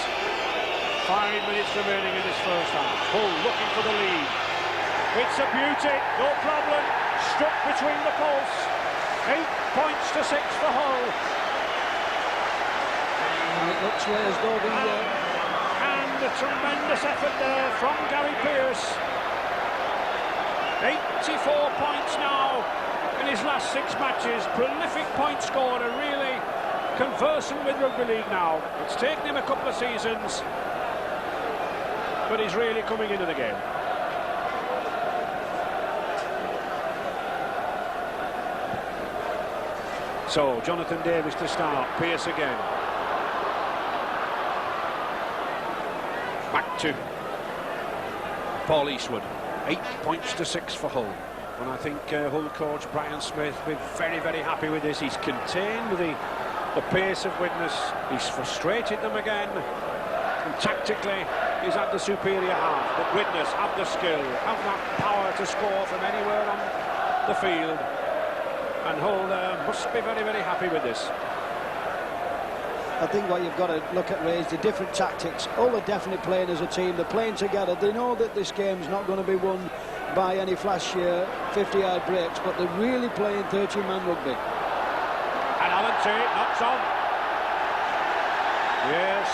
5 minutes remaining in this first half. Hull looking for the lead. It's a beauty, no problem. Struck between the posts. 8 points to 6 for Hull. And it looks as though and a tremendous effort there from Gary Pearce. 84 points now in his last 6 matches. Prolific point scorer, really conversant with rugby league now. It's taken him a couple of seasons, but he's really coming into the game. So, Jonathan Davis to start, Pearce again. Back to Paul Eastwood. 8 points to 6 for Hull. And I think Hull coach Brian Smith will be very, very happy with this. He's contained the pace of Widnes. He's frustrated them again. And tactically, he's had the superior half. But Widnes have the skill, have that power to score from anywhere on the field. And Hull must be very, very happy with this. I think what you've got to look at, Ray, is the different tactics. Hull are definitely playing as a team. They're playing together. They know that this game's not going to be won by any flash 50-yard breaks, but they're really playing 13-man rugby. And Alan Tate knocks on. Yes,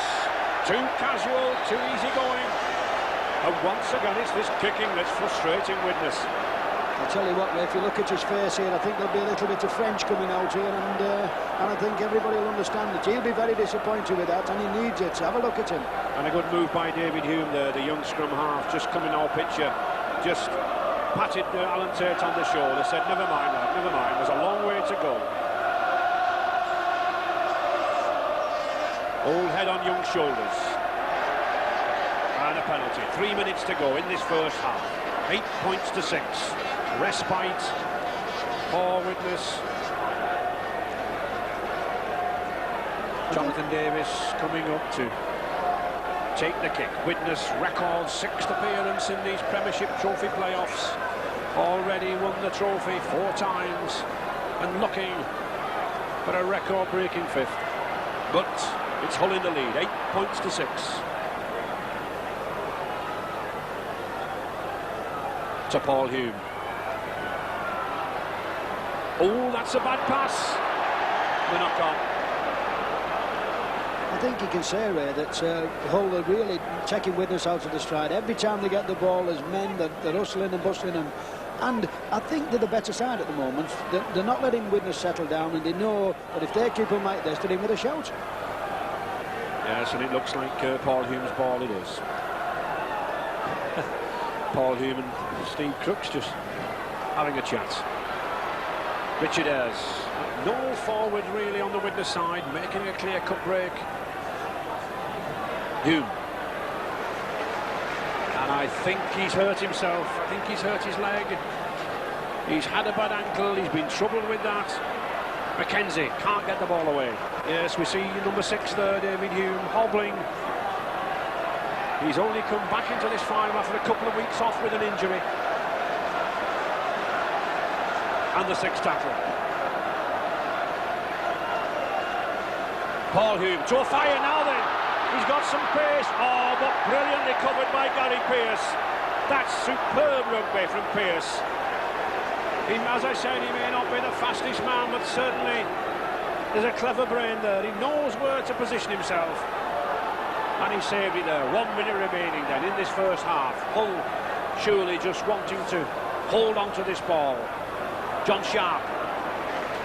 too casual, too easy going. And once again, it's this kicking that's frustrating Widnes. I'll tell you what, Ray, if you look at his face here, I think there'll be a little bit of French coming out here, and I think everybody will understand it. He'll be very disappointed with that, and he needs it. So have a look at him. And a good move by David Hume there, the young scrum half, just coming our picture, just patted Alan Tate on the shoulder, said, never mind, lad, never mind, there's a long way to go. Old head on young shoulders. And a penalty. 3 minutes to go in this first half. 8 points to 6. Respite for Widnes. Jonathan Davis coming up to take the kick. Widnes record 6th appearance in these Premiership Trophy playoffs. Already won the trophy 4 times and looking for a record-breaking 5th. But it's Hull in the lead, 8 points to 6. To Paul Hume. Oh, that's a bad pass. The knock on. I think you can say, Ray, that Hull are really taking Widnes out of the stride. Every time they get the ball as men, they're hustling and bustling them. And I think they're the better side at the moment. They're not letting Widnes settle down, and they know that if they keep them like this, they're in with a shout. Yes, and it looks like Paul Hume's ball it is. Paul Hume and Steve Crooks just having a chat. Richard Ayres, no forward really on the Widnes side, making a clear-cut break. Hume. And I think he's hurt himself. I think he's hurt his leg. He's had a bad ankle. He's been troubled with that. Mackenzie can't get the ball away. Yes, we see number 6 there, David Hume, hobbling. He's only come back into this final after a couple of weeks off with an injury. And the 6th tackle. Paul Hume to a fire now then. He's got some pace. Oh, but brilliantly covered by Gary Pearce. That's superb rugby from Pearce. As I said, he may not be the fastest man, but certainly there's a clever brain there. He knows where to position himself. And he saved it there. 1 minute remaining then in this first half. Hull surely just wanting to hold on to this ball. John Sharp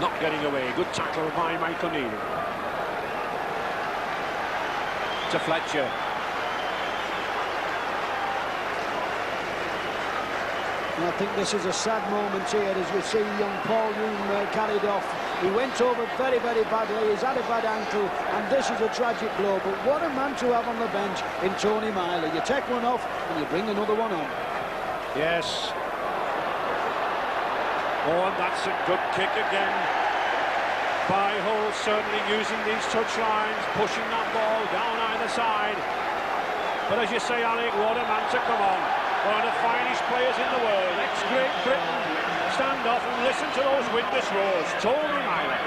not getting away. Good tackle by Mike O'Neill. To Fletcher. And I think this is a sad moment here as we see young Paul Hume carried off. He went over very, very badly. He's had a bad ankle, and this is a tragic blow. But what a man to have on the bench in Tony Myler. You take one off and you bring another one on. Yes. Oh, and that's a good kick again by Hull, certainly using these touch lines, pushing that ball down either side. But as you say, Alec, what a man to come on. One of the finest players in the world, ex-Great Britain. Stand off and listen to those Widnes roars. Tony Myler.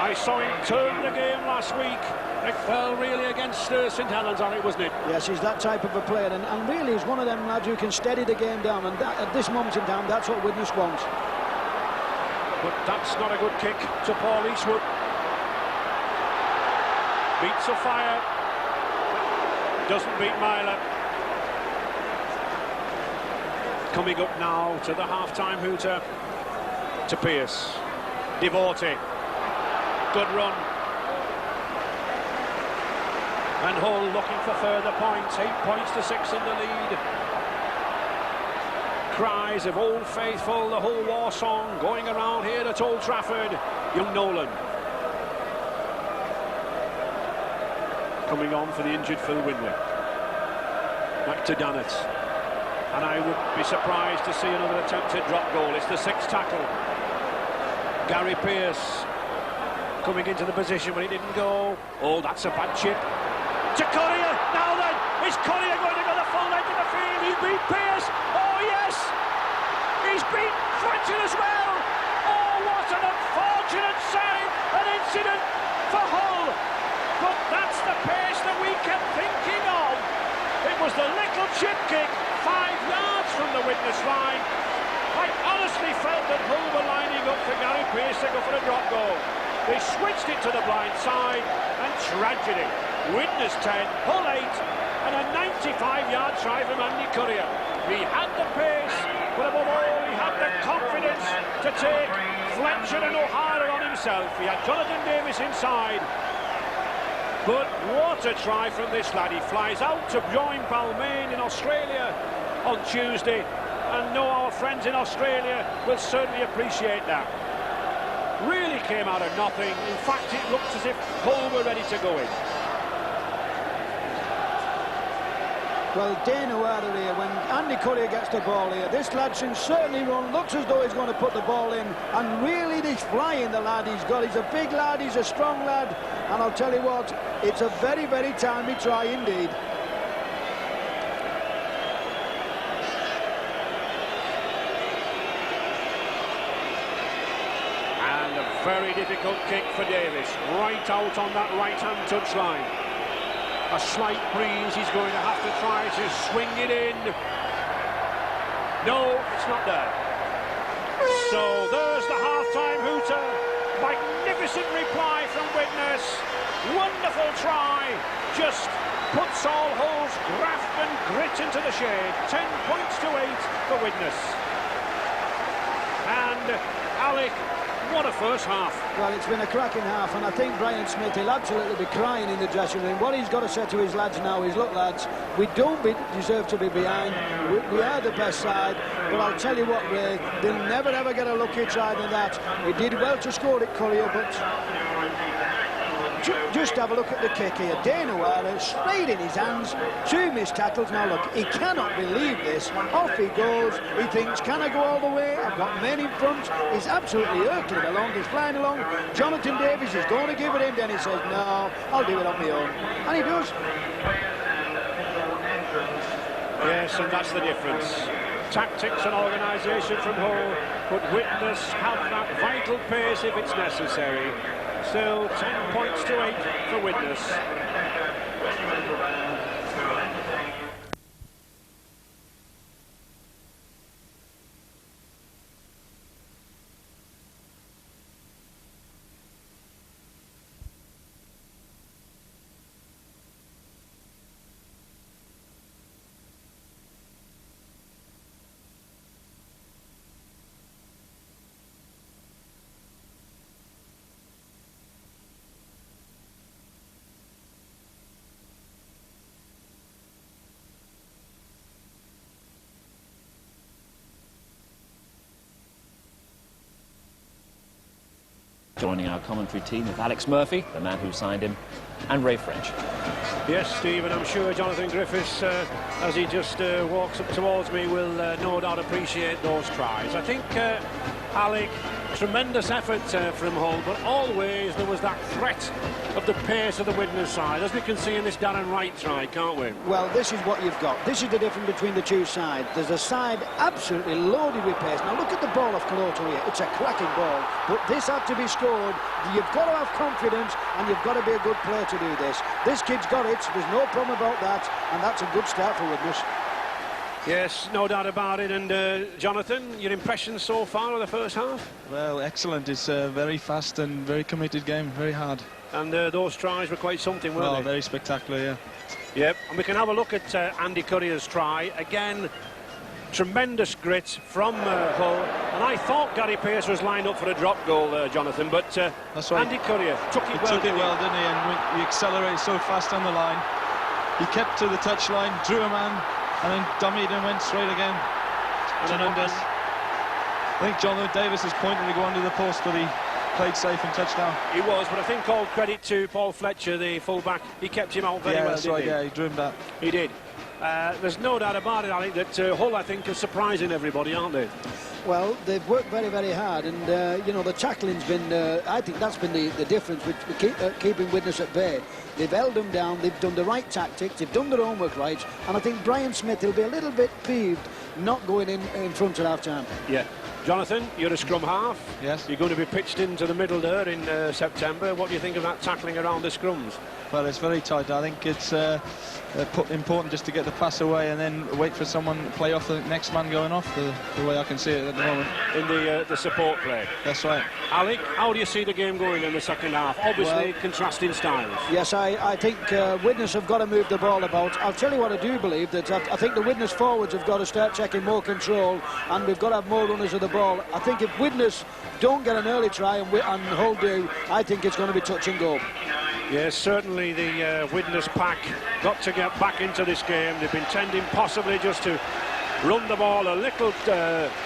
I saw him turn the game last week. It fell really against St Helens, Alec, wasn't it? Yes, he's that type of a player, and really he's one of them lads who can steady the game down, and that, at this moment in time, that's what Widnes wants. But that's not a good kick to Paul Eastwood. Beats a fire. Doesn't beat Myler. Coming up now to the half-time hooter. To Pearce. Devotee. Good run. And Hull looking for further points. 8 points to 6 in the lead. Cries of Old Faithful, the Hull war song going around here at Old Trafford. Young Nolan. Coming on for the injured Phil Winley. Back to Dannett. And I would be surprised to see another attempted drop goal. It's the 6th tackle. Gary Pearce coming into the position when he didn't go. Oh, that's a bad chip. To Courier. Now then, is Courier going to go the full length of the field? He beat Pearce. Oh, yes. He's beat Fletcher as well. Oh, what an unfortunate save. An incident for Hull. But that's the pace that we kept thinking of. It was the little chip kick 5 yards from the Widnes line. I honestly felt that Hull were lining up for Gary Pearce to go for a drop goal. They switched it to the blind side, and tragedy. Widnes 10, Hull 8, and a 95-yard try from Andy Courier. He had the pace, but above all, he had the confidence to take Fletcher and O'Hara on himself. He had Jonathan Davis inside. But what a try from this lad. He flies out to join Balmain in Australia on Tuesday, and know our friends in Australia will certainly appreciate that. Really came out of nothing. In fact, it looked as if Hull were ready to go in. Well, Dane O'Hara here, when Andy Courier gets the ball here, this lad can certainly run, looks as though he's going to put the ball in, and really he's flying, the lad he's got. He's a big lad, he's a strong lad, and I'll tell you what, it's a very, very timely try indeed. And a very difficult kick for Davis, right out on that right-hand touchline. A slight breeze, he's going to have to try to swing it in. No, it's not there. So there's the half-time hooter. Magnificent reply from Widnes. Wonderful try. Just puts all Hull's graft and grit into the shade. 10 points to 8 for Widnes. And Alec, what a first half. Well, it's been a cracking half, and I think Brian Smith will absolutely be crying in the dressing room. What he's got to say to his lads now is, look, lads, we don't deserve to be behind. We are the best side, but I'll tell you what, Ray, they'll never, ever get a luckier try than that. He did well to score it, Courier, but just have a look at the kick here. Dana Wilder straight in his hands, 2 missed tackles. Now look, he cannot believe this. Off he goes. He thinks, can I go all the way? I've got men in front. He's absolutely hurtling along. He's flying along. Jonathan Davies is going to give it in. Then he says, no, I'll do it on my own. And he does. Yes, and that's the difference. Tactics and organisation from Hull, but Widnes have that vital pace if it's necessary. Still 10 points to 8 for Widnes. Joining our commentary team with Alex Murphy, the man who signed him, and Ray French. Yes, Steve, and I'm sure Jonathan Griffiths, as he just walks up towards me, will no doubt appreciate those tries. I think, Alec, tremendous effort from Hull, but always there was that threat of the pace of the Widnes side, as we can see in this Darren Wright try, can't we? Well, this is what you've got. This is the difference between the two sides. There's a side absolutely loaded with pace. Now look at the ball of Coloto here. It's a cracking ball, but this had to be scored. You've got to have confidence, and you've got to be a good player to do this. This kid's got it. There's no problem about that, and that's a good start for Widnes. Yes, no doubt about it. And Jonathan, your impressions so far of the first half? Well, excellent. It's a very fast and very committed game, very hard. And those tries were quite something, weren't they? Very spectacular, yeah. Yep, and we can have a look at Andy Courier's try. Again, tremendous grit from Hull. And I thought Gary Pearce was lined up for a drop goal, Jonathan, but that's right. Andy Courier took it He well. took it well, didn't he? And he accelerated so fast on the line. He kept to the touchline, drew a man, and then dummied and went straight again. Tremendous. I think Jonathan Davis is pointing to go under the post, but he played safe and touchdown. He was, but I think all credit to Paul Fletcher, the full-back. He kept him out very well, that's right, didn't he drew him back. He did. There's no doubt about it, Alec, that Hull, I think, are surprising everybody, aren't they? Well, they've worked very, very hard, and you know, the tackling's been, I think that's been the difference with keeping Widnes at bay. They've held them down, they've done the right tactics, they've done their homework right, and I think Brian Smith will be a little bit peeved not going in front at half-time. Yeah. Jonathan, you're a scrum half. Yes. You're going to be pitched into the middle there in September. What do you think of that tackling around the scrums? Well, it's very tight. I think it's important just to get the pass away and then wait for someone to play off the next man going off, the way I can see it at the moment. In the support play. That's right. Alec, how do you see the game going in the second half? Obviously, contrasting styles. Yes, I think Widnes have got to move the ball about. I'll tell you what I do believe, that I think the Widnes forwards have got to start checking more control, and we've got to have more runners of the ball. I think if Widnes don't get an early try and Hull do, I think it's going to be touch and go. Yes, certainly the Widnes pack got to get back into this game. They've been tending possibly just to run the ball a little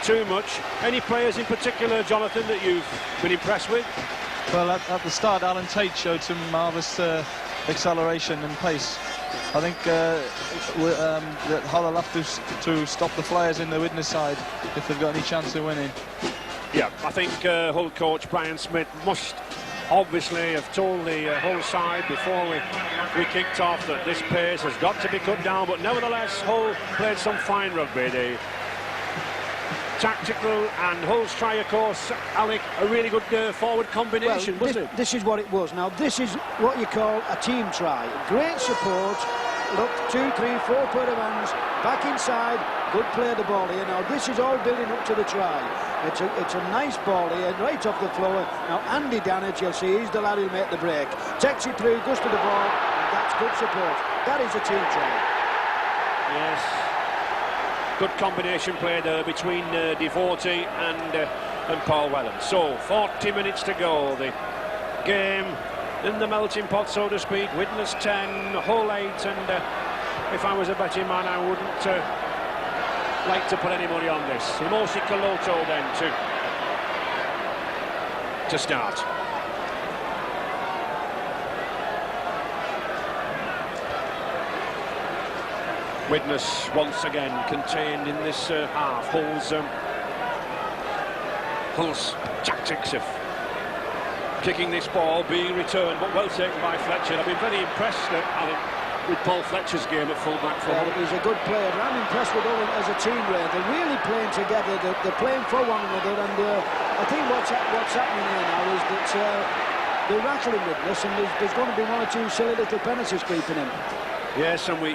too much. Any players in particular, Jonathan, that you've been impressed with? Well, at the start, Alan Tate showed some marvellous acceleration and pace. I think that Hull will have to stop the Flyers in the Widnes side if they've got any chance of winning. Yeah, I think Hull coach Brian Smith must obviously have told the Hull side before we kicked off that this pace has got to be cut down, but nevertheless Hull played some fine rugby. The tactical and Hull's try, of course, Alec, a really good forward combination, wasn't it? This is what it was. Now this is what you call a team try. Great support. Look, 2, 3, 4 pair of hands back inside. Good play of the ball here. Now this is all building up to the try. It's a nice ball here, right off the floor. Now Andy Dannett, you'll see, he's the lad who'll make the break. Takes it through, goes to the ball, and that's good support. That is a team try. Yes. Good combination play there between Devotee and and Paul Whelan. So 40 minutes to go. The game in the melting pot, so to speak. Widnes 10, Hull 8, and if I was a betting man, I wouldn't like to put any money on this. Imosi Kaloto then to start. Widnes once again contained in this half. Hull's tactics of kicking this ball, being returned, but well taken by Fletcher. I've been very impressed, Alan, with Paul Fletcher's game at full-back for Hull. He's a good player. I'm impressed with Hull as a team, Ray. They're really playing together. They're playing for one another, and I think what's happening here now is that they're rattling Widnes, and there's going to be one or two silly little penalties creeping in. Yes, and we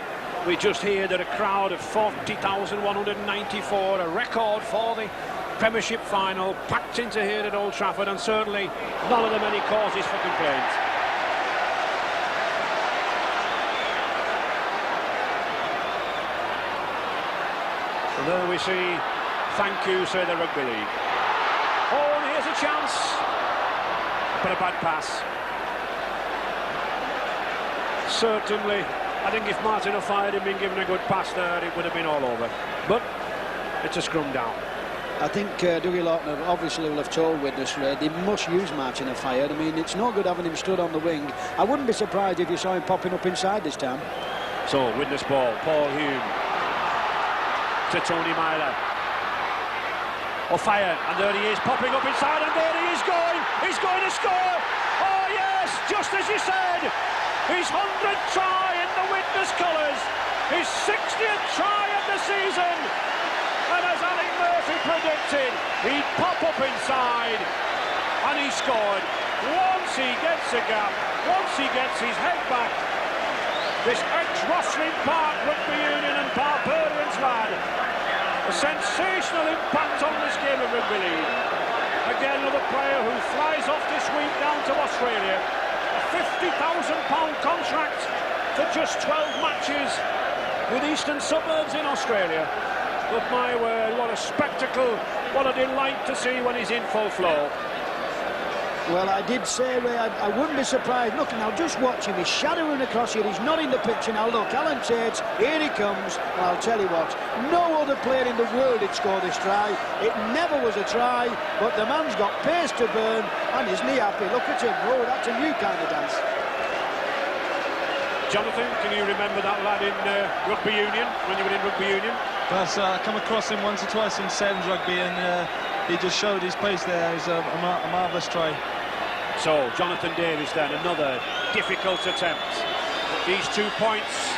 just hear that a crowd of 40,194, a record for the Premiership final, packed into here at Old Trafford, and certainly none of them any causes for complaint. And there we see, thank you, say the Rugby League. Oh, and here's a chance, but a bad pass. Certainly, I think if Martin O'Fire had been given a good pass there, it would have been all over. But it's a scrum down. I think Dougie Lawton obviously will have told Widnes, Ray, they must use Martin O'Fire. I mean, it's no good having him stood on the wing. I wouldn't be surprised if you saw him popping up inside this time. So, Widnes ball, Paul Hume to Tony Myler. O'Fire, and there he is, popping up inside, and there he is going. He's going to score. Oh yes, just as you said. His 100th try in the Widnes colours. His 60th try of the season. And as Alex Murphy predicted, he'd pop up inside, and he scored. Once he gets a gap, once he gets his head back, this ex-Rosslyn Park Rugby Union and Barbarians lad, a sensational impact on this game of Rugby League. Again, another player who flies off this week down to Australia. A £50,000 contract for just 12 matches with Eastern Suburbs in Australia. But my word, what a spectacle, what a delight to see when he's in full flow. Well, I did say, Ray, I wouldn't be surprised. Look now, just watch him. He's shadowing across here. He's not in the picture now. Look, Alan Tate, here he comes. And I'll tell you what, no other player in the world had scored this try. It never was a try, but the man's got pace to burn, and isn't he happy? Look at him. Oh, that's a new kind of dance. Jonathan, can you remember that lad in Rugby Union, when you were in Rugby Union? Yes, I come across him once or twice in Sevens Rugby, and he just showed his pace there. It was a marvellous try. So, Jonathan Davies then, another difficult attempt. These 2 points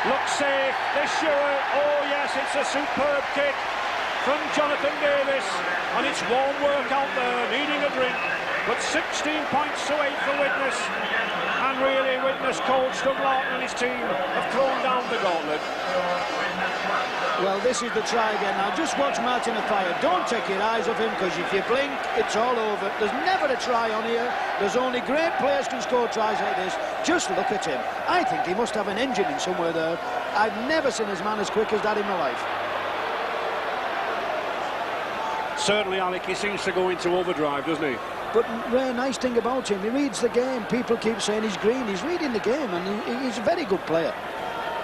look safe, they're sure. Oh yes, it's a superb kick from Jonathan Davies, and it's warm work out there, needing a drink. But 16 points to 8 for Widnes, and really Widnes coach Doug Lawton and his team have thrown down the gauntlet. Well, this is the try again. Now, just watch Martin O'Fire. Don't take your eyes off him, because if you blink, it's all over. There's never a try on here. There's only great players can score tries like this. Just look at him. I think he must have an engine in somewhere there. I've never seen his man as quick as that in my life. Certainly, Alec, he seems to go into overdrive, doesn't he? But Ray, nice thing about him, he reads the game. People keep saying he's green. He's reading the game, and he's a very good player.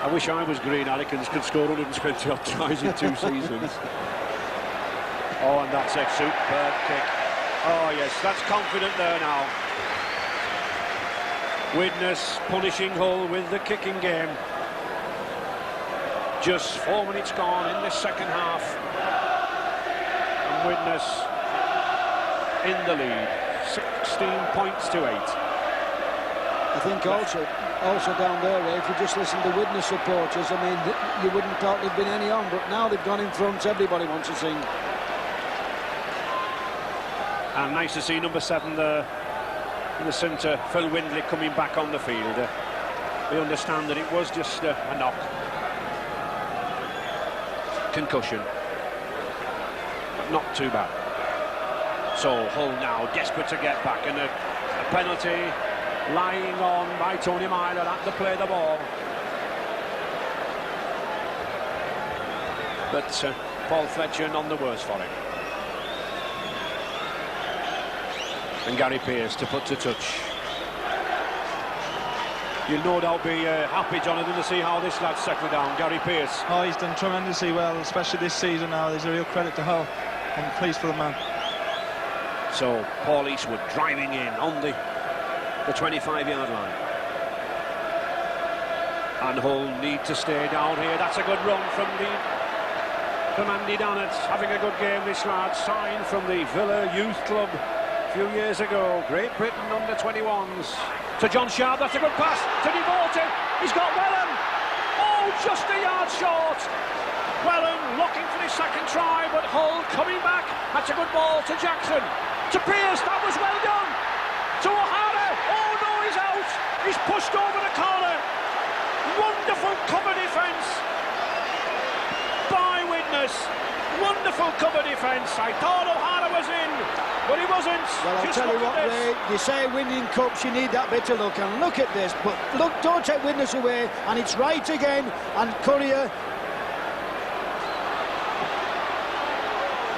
I wish I was green, Alec, and could score 120 odd tries in 2 seasons. Oh, and that's a superb kick. Oh, yes, that's confident there now. Widnes punishing Hull with the kicking game. Just 4 minutes gone in this second half. And Widnes in the lead. 16 points to 8. I think also down there, Ray, if you just listen to Widnes supporters, I mean, you wouldn't thought there'd been any on, but now they've gone in front, everybody wants to sing. And nice to see number 7 there in the centre, Phil Windley, coming back on the field. We understand that it was just a knock. Concussion. But not too bad. So Hull now desperate to get back, and a penalty lying on by Tony Myler at the play the ball. But Paul Fletcher none the worse for it. And Gary Pearce to put to touch. You'll no doubt be happy, Jonathan, to see how this lad's settled down, Gary Pearce. Oh, he's done tremendously well, especially this season now. There's a real credit to Hull. I'm pleased for the man. So Paul Eastwood driving in on the 25-yard line. And Hull need to stay down here. That's a good run from Andy Dannett. Having a good game, this lad. Signed from the Villa Youth Club a few years ago. Great Britain under 21s. To John Sharp, that's a good pass. To Devoted, he's got Wellham. Oh, just a yard short. Wellham looking for his second try, but Hull coming back. That's a good ball to Jackson. To Pearce, that was well done. To O'Hara, oh no, he's out. He's pushed over the corner. Wonderful cover defence by Widnes. Wonderful cover defence. I thought O'Hara was in, but he wasn't. Well, I'll Just tell you look what, at this. Ray, you say winning cups, you need that bit of luck, and look at this. But look, don't take Widnes away, and it's right again, and Courier.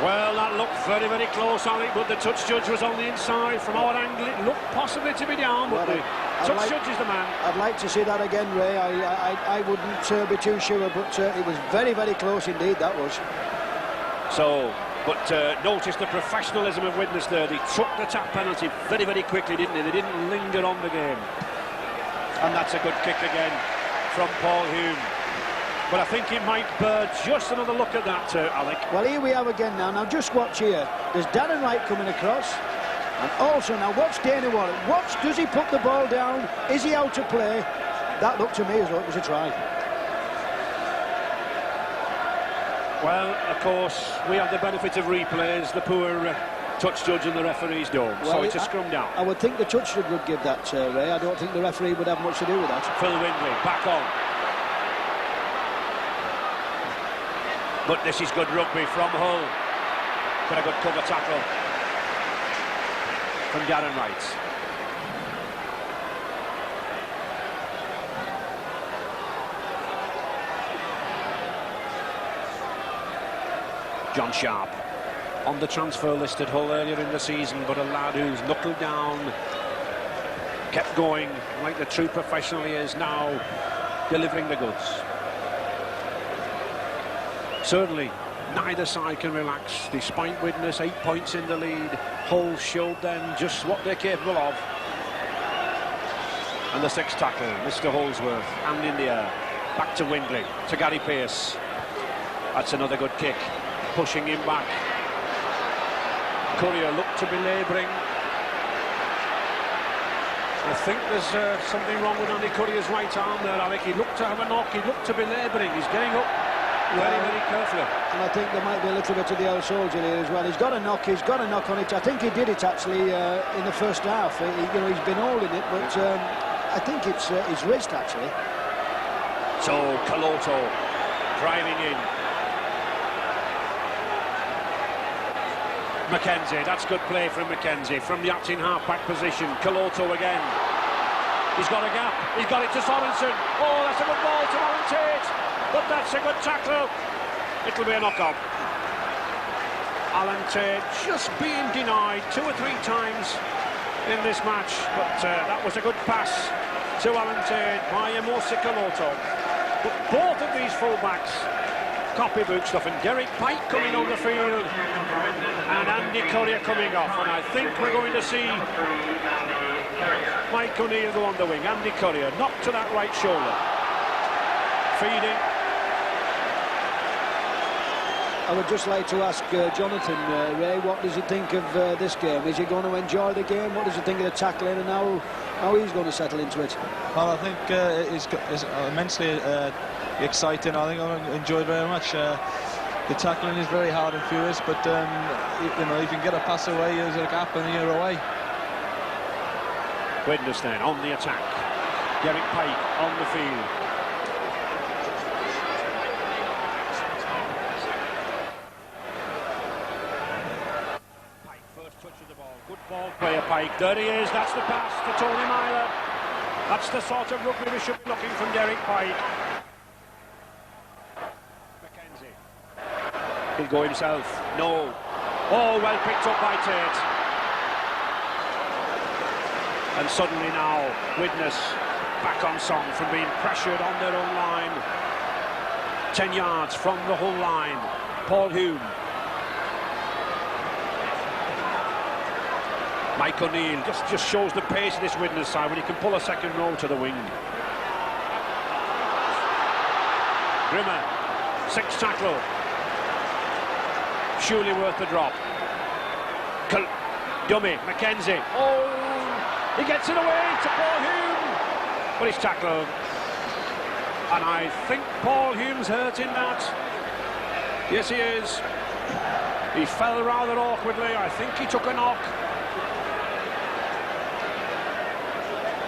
Well, that looked very, very close, Alec, but the touch judge was on the inside. From our angle, it looked possibly to be down, but the touch judge is the man. I'd like to see that again, Ray. I wouldn't be too sure, but it was very, very close indeed, that was. So, but notice the professionalism of Widnes there. They took the tap penalty very, very quickly, didn't they? They didn't linger on the game. And that's a good kick again from Paul Hume. But I think it might bear just another look at that, Alec. Well, here we have again now. Now, just watch here. There's Darren Wright coming across. And also, now, watch Dana Warren. Watch, does he put the ball down? Is he out of play? That looked to me as though it was a try. Well, of course, we have the benefit of replays. The poor touch judge and the referees don't. Well, so it's a scrum down. I would think the touch judge would give that, Ray. I don't think the referee would have much to do with that. Phil Windley, back on. But this is good rugby from Hull. Got a good cover tackle from Darren Wright. John Sharp on the transfer list at Hull earlier in the season, but a lad who's knuckled down, kept going like the true professional he is now, delivering the goods. Certainly, neither side can relax. Despite Widnes 8 points in the lead, Hull showed them just what they're capable of. And the sixth tackle, Mr. Holsworth, hand in the air. Back to Windley, to Gary Pearce. That's another good kick, pushing him back. Courier looked to be labouring. I think there's something wrong with Andy Courier's right arm there, Alec. He looked to have a knock, he looked to be labouring. He's getting up very, very carefully. And I think there might be a little bit of the old soldier here as well. He's got a knock on it. I think he did it actually in the first half. He's been holding it, but I think it's his wrist actually. So Caloto driving in. Mackenzie, that's good play from Mackenzie from the acting half-back position. Caloto again. He's got a gap. He's got it to Sorensen. Oh, that's a good ball to Alan Tate. But that's a good tackle. It'll be a knock-on. Alan Tate just being denied 2 or 3 times in this match. But that was a good pass to Alan Tate by Emosi Caloto. But both of these full-backs copybook stuff, and Derek Pike coming on the field and Andy Courier coming off, and I think we're going to see Mike O'Neill go on the wing. Andy Courier knocked to that right shoulder, feeding. I would just like to ask Jonathan, Ray, what does he think of this game? Is he going to enjoy the game? What does he think of the tackling and how he's going to settle into it? Well, I think it's immensely exciting. I think I enjoyed it very much. The tackling is very hard and furious, but if you can get a pass away, there's a gap and you're away. Widnes then on the attack. Derek Pike on the field. Pike first touch of the ball. Good ball player Pike. There he is. That's the pass to Tony Myler. That's the sort of rugby we should be looking from Derek Pike. He'll go himself. No. Oh, well picked up by Tate. And suddenly now, Widnes back on song from being pressured on their own line. 10 yards from the whole line. Paul Hume. Mike O'Neill just shows the pace of this Widnes side when he can pull a second row to the wing. Grimmer, 6 tackle. Surely worth the drop. Dummy, Mackenzie. Oh, he gets it away to Paul Hume. But he's tackled. And I think Paul Hume's hurt in that. Yes, he is. He fell rather awkwardly. I think he took a knock.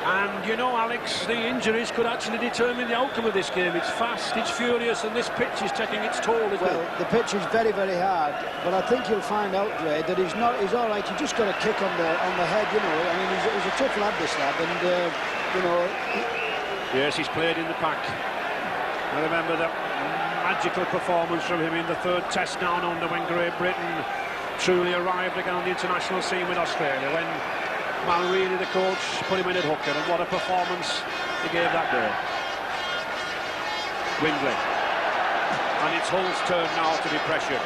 And you know, Alex, the injuries could actually determine the outcome of this game. It's fast, it's furious, and this pitch is taking its toll, isn't it? Well, the pitch is very, very hard, but I think you'll find out, Ray, that he's all right. He just got a kick on the head, you know. I mean, he's a tough lad, this lad, and you know. Yes, he's played in the pack. I remember that magical performance from him in the 3rd Test down under when Great Britain truly arrived again on the international scene with Australia, when Malreilly, the coach, put him in at hooker, and what a performance he gave that day. Windley. And it's Hull's turn now to be pressured.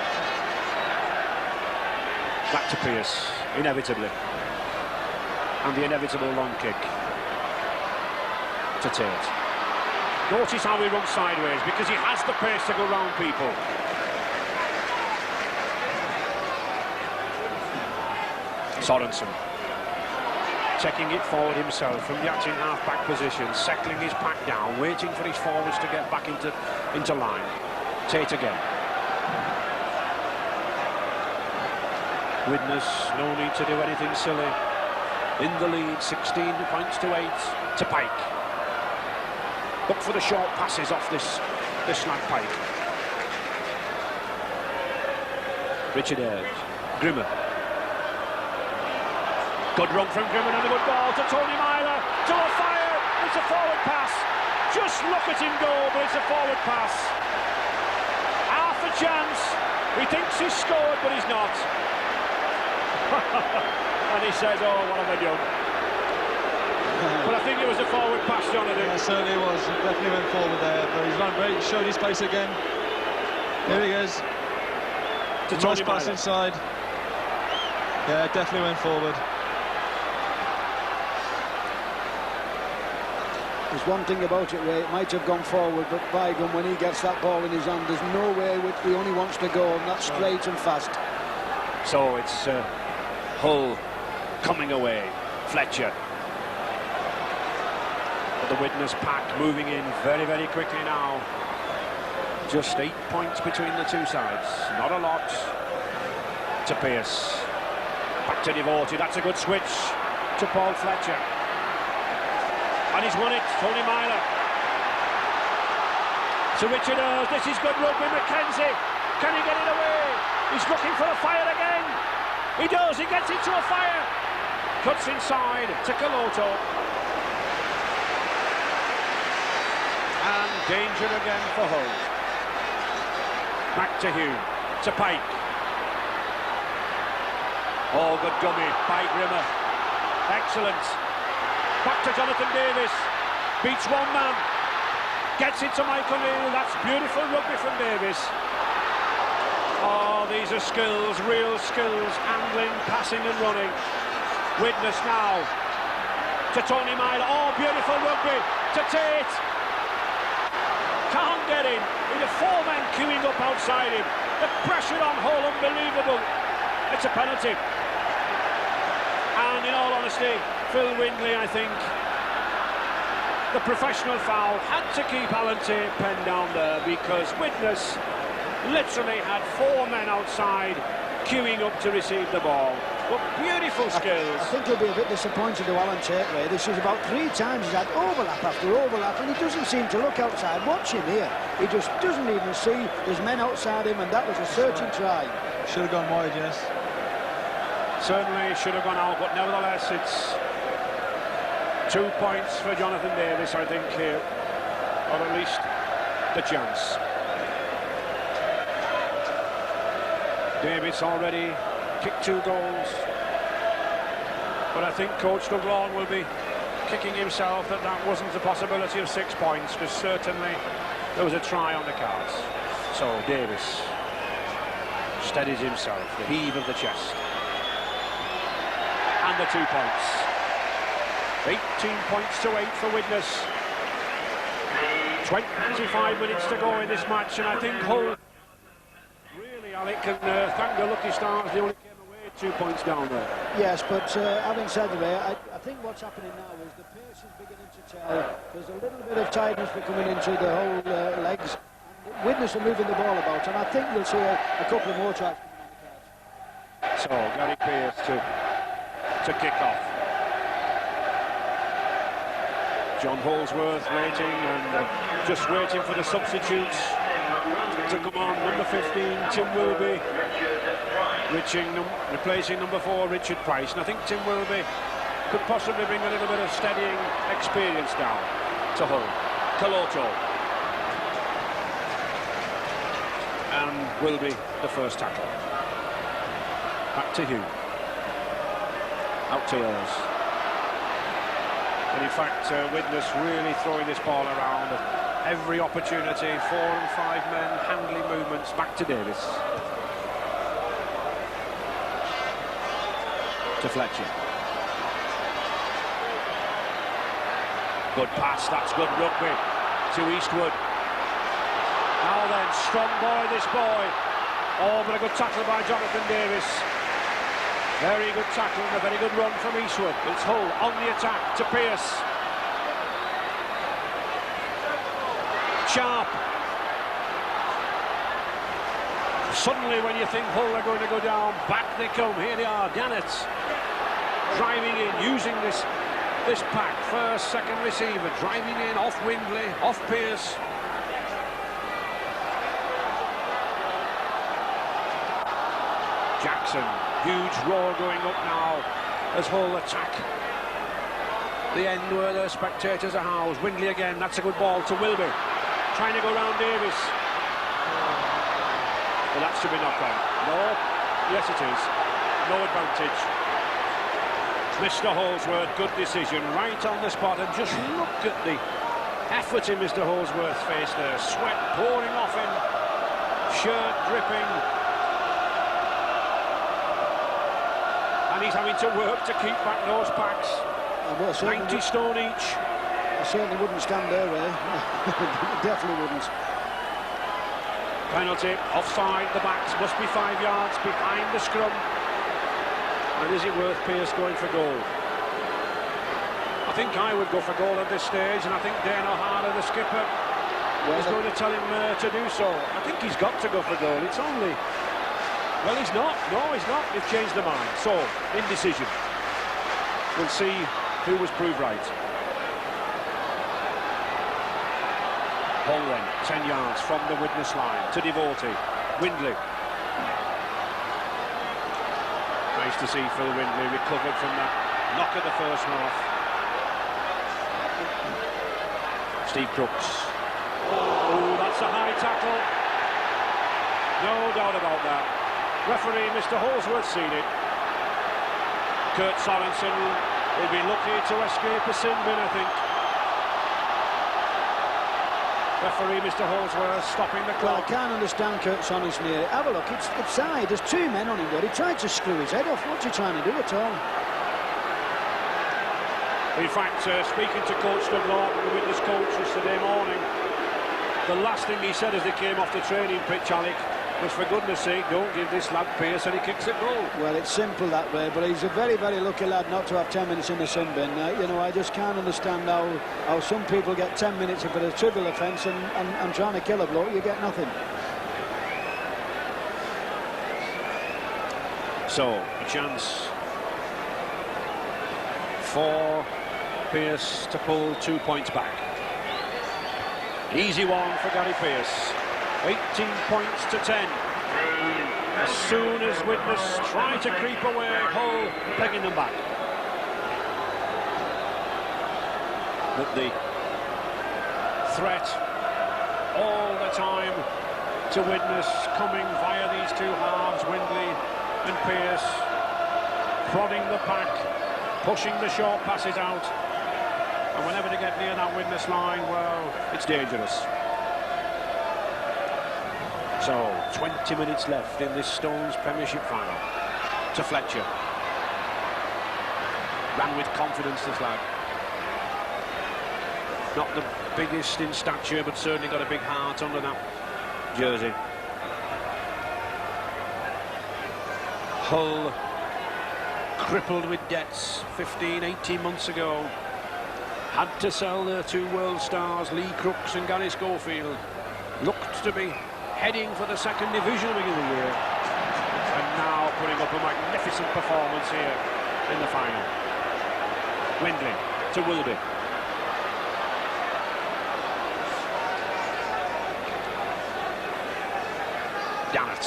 Back to Pearce, inevitably. And the inevitable long kick to Tate. Notice how he runs sideways, because he has the pace to go round people. Sorensen. Taking it forward himself from the acting half-back position, settling his pack down, waiting for his forwards to get back into line. Tate again. Widnes, no need to do anything silly. In the lead, 16 points to 8 to Pike. Look for the short passes off this snag Pike. Richard Ayres. Grimmer. Good run from Grimmer and a good ball to Tony Myler. To a fire. It's a forward pass. Just look at him go, but it's a forward pass. Half a chance. He thinks he's scored, but he's not. And he says, oh, what have I done? But I think it was a forward pass, Jonathan. Yeah, it certainly was. It definitely went forward there. But he's run great, showed his pace again. Here he goes. To Tony nice pass Myler. inside. Yeah, it definitely went forward. There's one thing about it, Ray, it might have gone forward, but by gum, when he gets that ball in his hand, there's no way which he only wants to go, and that's straight and fast. So it's Hull coming away. Fletcher. But the Widnes pack moving in very, very quickly now. Just 8 points between the two sides. Not a lot. To Pearce. Back to Devoted. That's a good switch to Paul Fletcher. And he's won it, Tony Myler. To Richard Ayres, this is good rugby, Mackenzie. Can he get it away? He's looking for a fire again. He does, he gets into a fire. Cuts inside to Caloto. And danger again for Hull. Back to Hume, to Pike. Oh, good dummy by Grimmer. Excellent. Back to Jonathan Davis, beats one man, gets it to Mike O'Neill. That's beautiful rugby from Davis. Oh, these are skills, real skills, handling, passing and running. Widnes now to Tony Myler. Oh, beautiful rugby to Tate. Can't get in. With the 4 men queuing up outside him. The pressure on Hull, unbelievable. It's a penalty. And in all honesty, Phil Windley, I think, the professional foul, had to keep Alan Tate penned down there because Widnes literally had 4 men outside queuing up to receive the ball. But beautiful skills. I think he'll be a bit disappointed to Alan Tate, Ray. This is about 3 times he's had overlap after overlap, and he doesn't seem to look outside. Watch him here. He just doesn't even see there's men outside him, and that was a searching try. Should have gone wide, yes. Certainly should have gone out, but nevertheless, it's 2 points for Jonathan Davis, I think, here, or at least the chance. Davis already kicked 2 goals. But I think Coach Douglawn will be kicking himself that that wasn't the possibility of 6 points, because certainly there was a try on the cards. So Davis steadies himself, the heave of the chest. And the 2 points. 18 points to 8 for Widnes. 25 minutes to go in this match, and I think Hull really, Alec, can thank the lucky stars they only came away 2 points down there. Yes, but having said that, I think what's happening now is the pace is beginning to tell. There's a little bit of tiredness becoming into the whole legs. Widnes are moving the ball about, and I think you'll see a couple of more tries coming on the cards. So Gary Pearce to kick off. John Holsworth waiting and just waiting for the substitutes to come on. Number 15, Tim Wilby, replacing number 4, Richard Price. And I think Tim Wilby could possibly bring a little bit of steadying experience down to Hull. Caloto. And Wilby, the first tackle. Back to Hugh. Out to Earls. And in fact, Widnes really throwing this ball around at every opportunity. 4 and 5 men, handling movements. Back to Davis. To Fletcher. Good pass, that's good rugby. To Eastwood. Now then, strong boy, this boy. Oh, but a good tackle by Jonathan Davis. Very good tackle and a very good run from Eastwood. It's Hull on the attack to Pearce. Sharp. Suddenly when you think Hull are going to go down, back they come. Here they are, Gannett. Driving in, using this pack. First, second receiver, driving in off Windley, off Pearce. Jackson. Huge roar going up now as Hull attack the end where the spectators are housed. Windley again, that's a good ball to Wilby. Trying to go round Davis. Well, that should be knocked on. No, yes it is. No advantage. Mr. Holsworth, good decision, right on the spot, and just look at the effort in Mr. Holsworth's face there. Sweat pouring off him, shirt dripping. And he's having to work to keep back those packs. 90 stone each. I certainly wouldn't stand there, Definitely wouldn't. Penalty, offside, the backs must be 5 yards behind the scrum. And is it worth Pearce going for goal? I think I would go for goal at this stage, and I think Dan O'Hara, the skipper, is going to tell him to do so. I think he's got to go for goal. It's only... Well, he's not. No, he's not. They've changed their mind. So, indecision. We'll see who was proved right. Hull then, 10 yards from the Widnes line to Devotee. Windley. Nice to see Phil Windley recovered from that knock at the first half. Steve Crooks. Oh, that's a high tackle. No doubt about that. Referee Mr. Holsworth seen it. Kurt Sorensen will be lucky to escape a sin bin, I think. Referee Mr. Holsworth stopping the clock. Well, I can't understand Kurt Sorensen here. Have a look, it's side. There's 2 men on him there. He tried to screw his head off. What's he trying to do at all? In fact, speaking to Coach Douglawn, the Widnes coach, yesterday morning, the last thing he said as they came off the training pitch, Alec, was, for goodness sake, don't give this lad pace, and he kicks it goal. Well, it's simple that way, but he's a very, very lucky lad not to have 10 minutes in the sin bin. You know, I just can't understand how some people get 10 minutes for a trivial offence and trying to kill a bloke, you get nothing. So, a chance for Pearce to pull 2 points back. Easy one for Gary Pearce. 18 points to 10. As soon as Widnes try to creep away, Hull pegging them back. But the threat all the time to Widnes coming via these 2 halves, Windley and Pearce, prodding the pack pushing the short passes out. And whenever they get near that witness line, well, it's dangerous. So, 20 minutes left in this Stones Premiership final. To Fletcher. Ran with confidence, this lad. Not the biggest in stature, but certainly got a big heart under that jersey. Hull, crippled with debts 15, 18 months ago. Had to sell their two world stars, Lee Crooks and Gary Schofield. Looked to be heading for the second division at the beginning of the year. And now putting up a magnificent performance here in the final. Windley to Wilby. Dannett.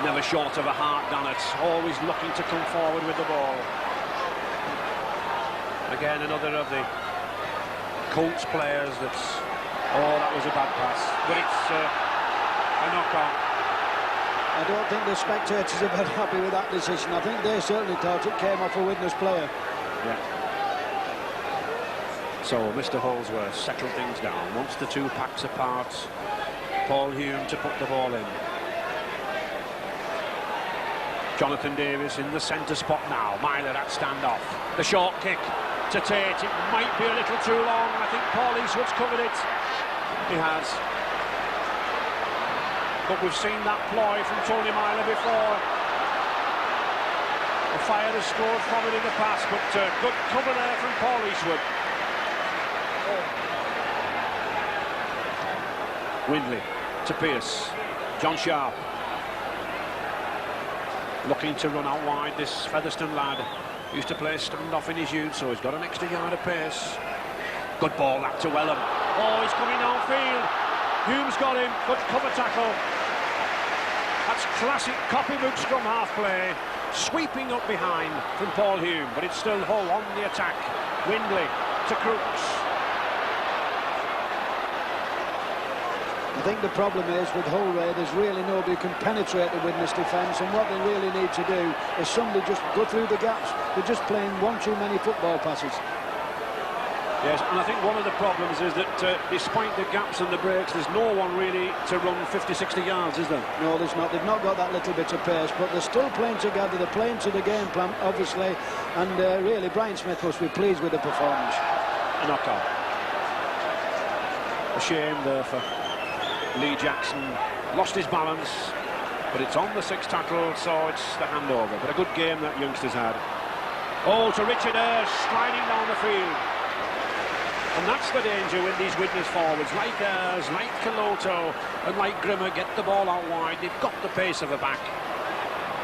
Never short of a heart, Dannett. Always looking to come forward with the ball. Again, another of the Colts players that's... Oh, that was a bad pass. But it's a knock-on. I don't think the spectators are very happy with that decision. I think they certainly thought it came off a witness player. Yeah. So Mr. Holsworth settled things down. Wants the two packs apart. Paul Hume to put the ball in. Jonathan Davis in the centre spot now. Myler at standoff. The short kick to Tate. It might be a little too long. I think Paul Eastwood's covered it. He has. But we've seen that ploy from Tony Myler before. The Fire has scored from it in the past, but good cover there from Paul Eastwood. Windley to Pearce. John Sharp. Looking to run out wide, this Featherstone lad. Used to play stand-off in his youth, so he's got an extra yard of pace. Good ball that to Wellham. Oh, he's coming downfield. Hume's got him. Good cover tackle. That's classic copybook scrum half play. Sweeping up behind from Paul Hume, but it's still Hull on the attack. Windley to Crooks. I think the problem is with Hull, Ray, there's really nobody who can penetrate the witness defence, and what they really need to do is somebody just go through the gaps. They're just playing one too many football passes. Yes, and I think one of the problems is that despite the gaps and the breaks, there's no one really to run 50-60 yards, is there? No, there's not. They've not got that little bit of pace, but they're still playing together. They're playing to the game plan, obviously, and really, Brian Smith must be pleased with the performance. A knockout. A shame there for Lee Jackson. Lost his balance, but it's on the sixth tackle, so it's the handover. But a good game that youngster's had. Oh, to Richard Ayres, sliding down the field. And that's the danger when these witness forwards, like Ayres, like Coloto, and like Grimmer, get the ball out wide. They've got the pace of a back.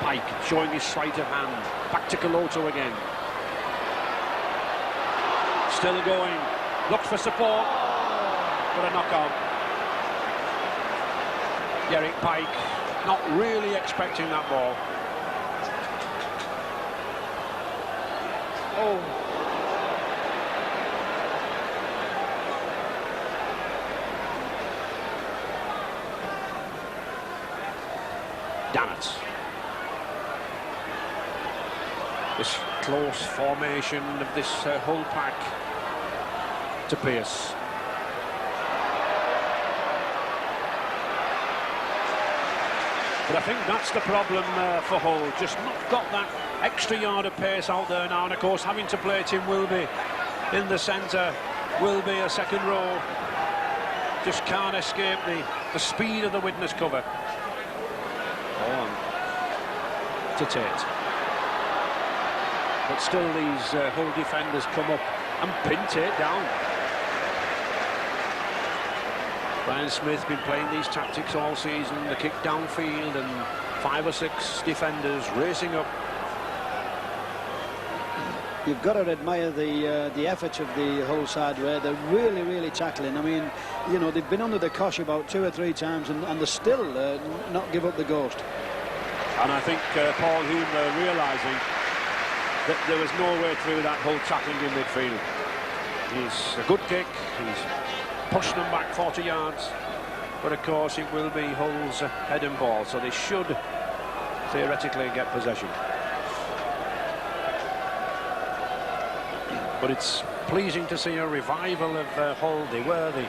Pike showing his sleight of hand. Back to Coloto again. Still going. Looks for support. But a knockout. Derek Pike not really expecting that ball. Oh. Dannett. This close formation of this Hull pack to Pearce. But I think that's the problem for Hull, just not got that extra yard of pace out there now, and of course having to play Tim Wilby in the centre. Wilby a second row, just can't escape the speed of the witness cover. On to Tate. But still these Hull defenders come up and pin Tate down. Brian Smith been playing these tactics all season, the kick downfield and 5 or 6 defenders racing up. You've got to admire the effort of the Hull side, Ray. They're really, really tackling. I mean, you know, they've been under the cosh about 2 or 3 times and they're still not give up the ghost. And I think Paul Hume realising that there was no way through that Hull tackling in midfield. He's a good kick, he's pushed them back 40 yards, but of course it will be Hull's head and ball, so they should theoretically get possession. But it's pleasing to see a revival of Hull. They were the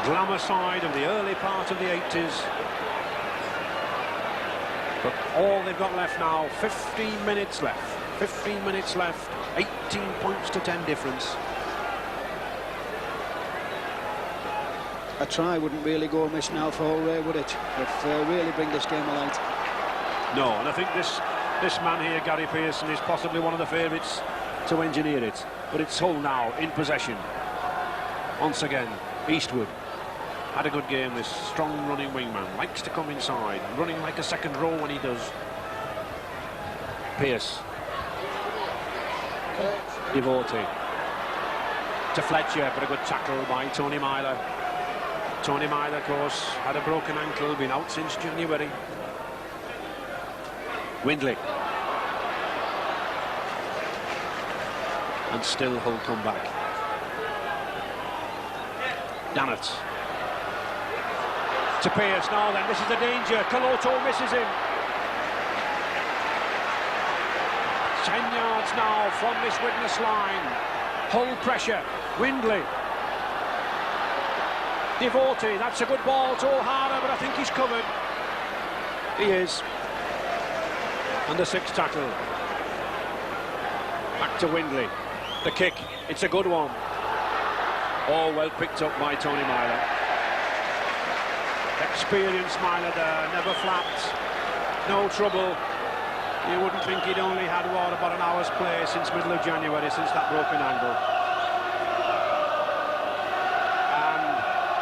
glamour side of the early part of the 80s. But all they've got left now, 15 minutes left. 15 minutes left, 18 points to 10 difference. A try wouldn't really go amiss now for Hull, Ray, would it? If really bring this game alight. No, and I think this man here, Gary Pearson, is possibly one of the favourites to engineer it. But it's Hull now in possession. Once again, Eastwood had a good game. This strong running wingman likes to come inside, running like a second row when he does. Pearce. Devotee. To Fletcher, but a good tackle by Tony Myler. Tony Myler, of course, had a broken ankle, been out since January. Windley. And still Hull come back. Dannett. To Pearce now then, this is the danger. Coloto misses him. 10 yards now from this witness line. Hull pressure. Windley. Devotee, that's a good ball to O'Hara, but I think he's covered. He is. And the sixth tackle. Back to Windley. The kick, it's a good one. Oh, well picked up by Tony Myler. Experienced Myler there, never flapped. No trouble. You wouldn't think he'd only had, what, about an hour's play since middle of January, since that broken ankle.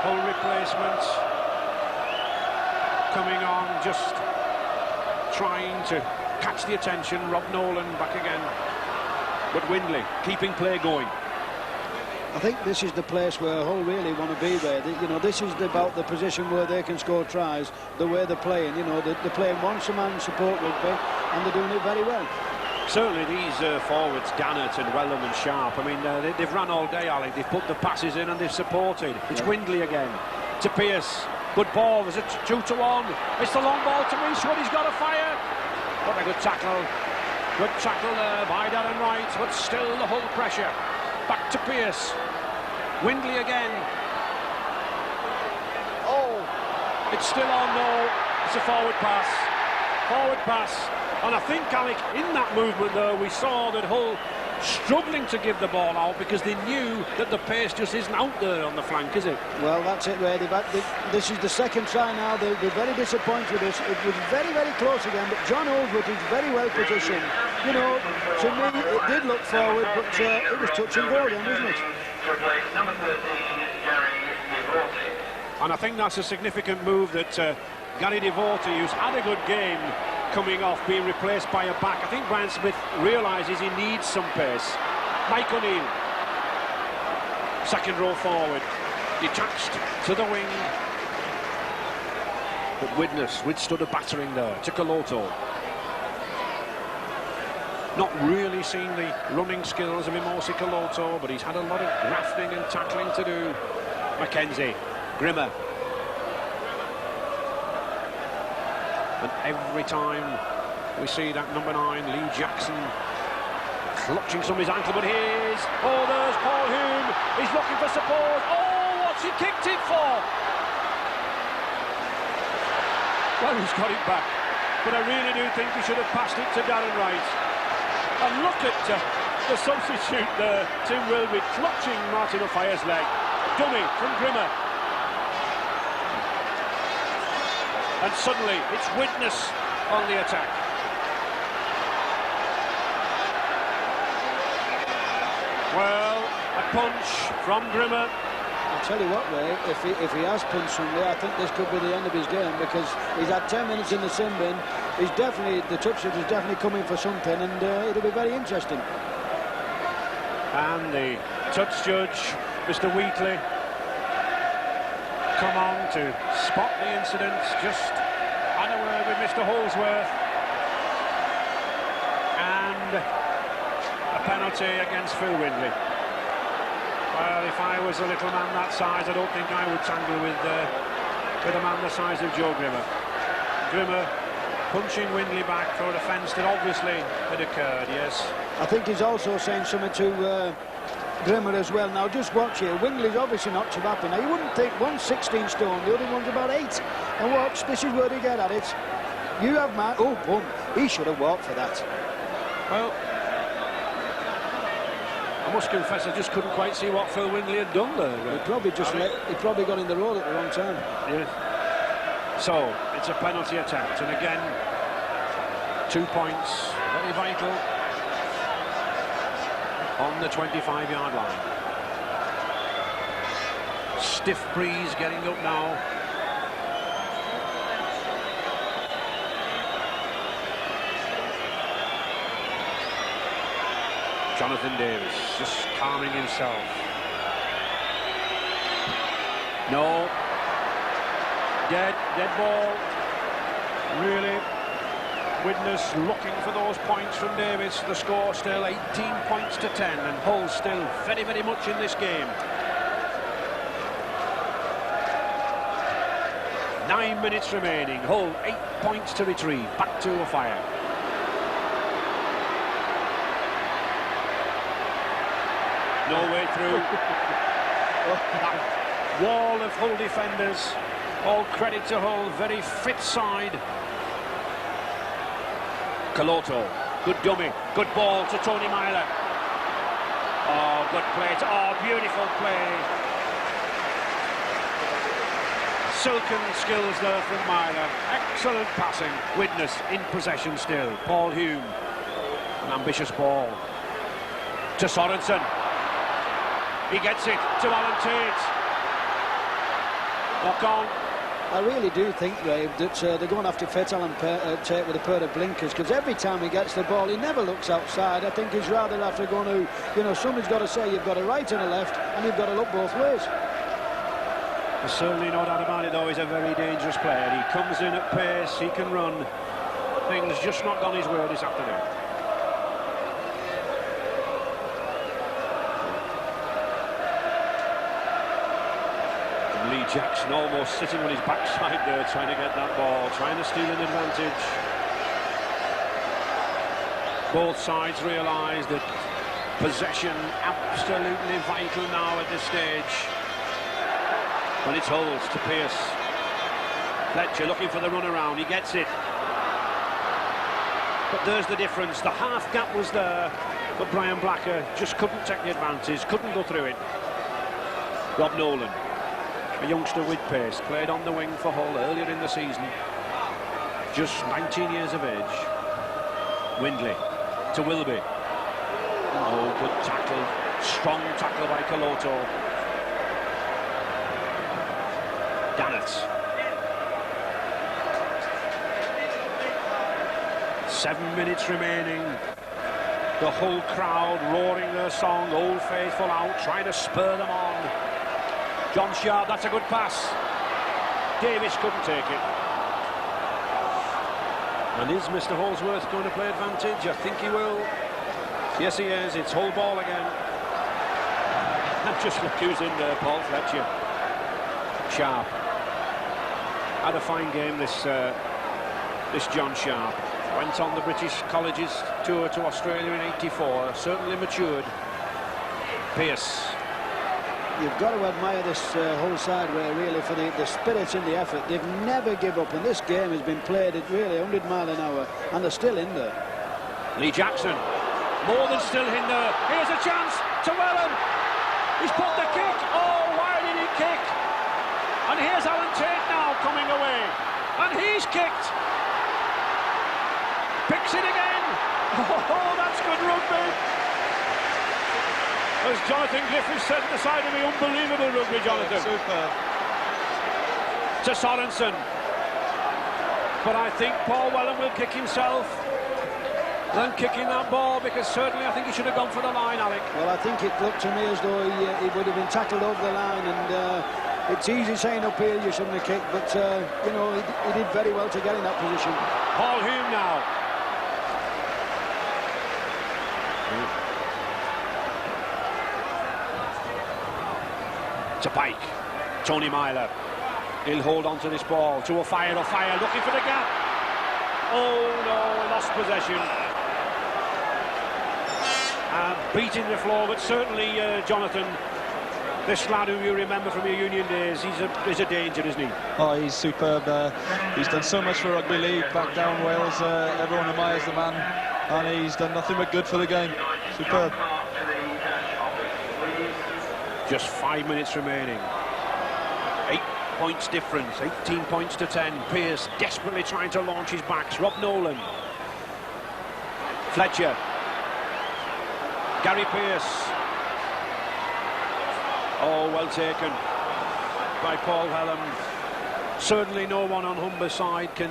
Hull replacement coming on, just trying to catch the attention. Rob Nolan back again, but Windley keeping play going. I think this is the place where Hull really want to be, Ray. You know, this is about the position where they can score tries, the way they're playing. You know, they're playing once-a-man support rugby, and they're doing it very well. Certainly these forwards, Dannett and Wellham and Sharp, I mean, they've run all day, Alec. They've put the passes in and they've supported. It's Windley again. To Pearce. Good ball. There's a 2-1. It's the long ball to Eastwood. He's got to fire. What a good tackle. Good tackle there by Darren Wright, but still the Hull pressure. Back to Pearce. Windley again. Oh, it's still on, no. It's a forward pass. Forward pass. And I think, Alec, in that movement though, we saw that Hull struggling to give the ball out because they knew that the pace just isn't out there on the flank, is it? Well, that's it, Ray. This is the second try now. They'll be very disappointed with this. It was very, very close again, but John Oldwood is very well positioned. You know, to me, it did look forward, but it was touch and go then, wasn't it? And I think that's a significant move that Gary Devotee, who's had a good game, coming off, being replaced by a back. I think Brian Smith realises he needs some pace. Mike O'Neill, second row forward, detached to the wing. But Widnes withstood a battering there. To Coloto. Not really seen the running skills of Imosi Coloto, but he's had a lot of grafting and tackling to do. Mackenzie, Grimmer. And every time we see that number 9, Lee Jackson, clutching some of his ankle, but there's Paul Hume. He's looking for support. Oh, what's he kicked it for? Well, he's got it back. But I really do think he should have passed it to Darren Wright. And look at the substitute there, Tim Wilby, clutching Martin O'Fire's leg. Dummy from Grimmer. And suddenly it's Widnes on the attack. Well, a punch from Grimmer. I'll tell you what, Ray, if he has punched somebody, I think this could be the end of his game, because he's had 10 minutes in the sin bin. He's definitely, the touch is definitely coming for something, and it'll be very interesting. And the touch judge, Mr. Wheatley, come on to spot the incident, just had a word with Mr. Holsworth, and a penalty against Phil Windley. Well, if I was a little man that size, I don't think I would tangle with a man the size of Joe Grimmer. Grimmer punching Windley back for a defence that obviously had occurred, yes. I think he's also saying something to Grimmer as well. Now, just watch here. Windley's obviously not too happy. Now, you wouldn't think one's 16 stone, the other one's about 8. And watch, this is where they get at it. You have Mark. Oh, boom. He should have walked for that. Well, I must confess I just couldn't quite see what Phil Windley had done there. He probably just he probably got in the road at the wrong time. Yeah. So, it's a penalty attempt. And again, 2 points. Very vital. On the 25-yard line. Stiff breeze getting up now. Jonathan Davis just calming himself. No. Dead ball. Really. Widnes looking for those points from Davis. The score still 18 points to 10, and Hull still very, very much in this game. 9 minutes remaining. Hull 8 points to retrieve. Back to a fire. No way through. That wall of Hull defenders. All credit to Hull. Very fit side. Caloto, good dummy, good ball to Tony Myler. Oh, good play. Oh, beautiful play. Silken skills there from Myler. Excellent passing. Widnes in possession still. Paul Hume. An ambitious ball. To Sorensen. He gets it to Alan Tate. Knock on. I really do think, Ray, that they're going to have to fit Alan Tate with a pair of blinkers, because every time he gets the ball, he never looks outside. I think he's rather after going to, you know, somebody's got to say you've got a right and a left, and you've got to look both ways. There's certainly no doubt about it, though. He's a very dangerous player. He comes in at pace, he can run. Things just not gone his way this afternoon. Lee Jackson almost sitting on his backside there, trying to get that ball, trying to steal an advantage. Both sides realise that possession absolutely vital now at this stage. And it's Hull's to Pearce. Fletcher looking for the run around, he gets it. But there's the difference. The half gap was there, but Brian Blacker just couldn't take the advantage, couldn't go through it. Rob Nolan, a youngster with pace, played on the wing for Hull earlier in the season, just 19 years of age. Windley to Wilby. Oh, good tackle, strong tackle by Caloto. Dannett. 7 minutes remaining. The whole crowd roaring their song, Old Faithful out, trying to spur them on. John Sharp, that's a good pass. Davis couldn't take it. And is Mr. Holsworth going to play advantage? I think he will. Yes, he is. It's Hull ball again. And just look who's in there, Paul Fletcher. Sharp. Had a fine game, this John Sharp. Went on the British Colleges tour to Australia in '84. Certainly matured. Pearce. You've got to admire this whole side, Ray, really, for the spirit and the effort. They've never give up, and this game has been played at really 100 miles an hour, and they're still in there. Lee Jackson, more than still in there. Here's a chance to Wellen. He's put the kick. Oh, why did he kick? And here's Alan Tate now coming away, and he's kicked. Picks it again. Oh, that's good rugby. As Jonathan Griffiths said at the side of me, unbelievable rugby, Jonathan. Super. To Sorensen. But I think Paul Wellen will kick himself than kicking that ball, because certainly I think he should have gone for the line, Alec. Well, I think it looked to me as though he would have been tackled over the line, and it's easy saying up here you shouldn't have kicked, but you know, he did very well to get in that position. Paul Hume now. To Pike. Tony Myler. He'll hold on to this ball. To a fire, looking for the gap. Oh no, lost possession. Beating the floor, but certainly, Jonathan, this lad who you remember from your Union days, he's a danger, isn't he? Oh, he's superb. He's done so much for rugby league back down Wales. Everyone admires the man, and he's done nothing but good for the game. Superb. Just 5 minutes remaining. 8 points difference, 18 points to 10. Pearce desperately trying to launch his backs. Rob Nolan. Fletcher. Gary Pearce. Oh, well taken by Paul Wellham. Certainly no one on Humber's side can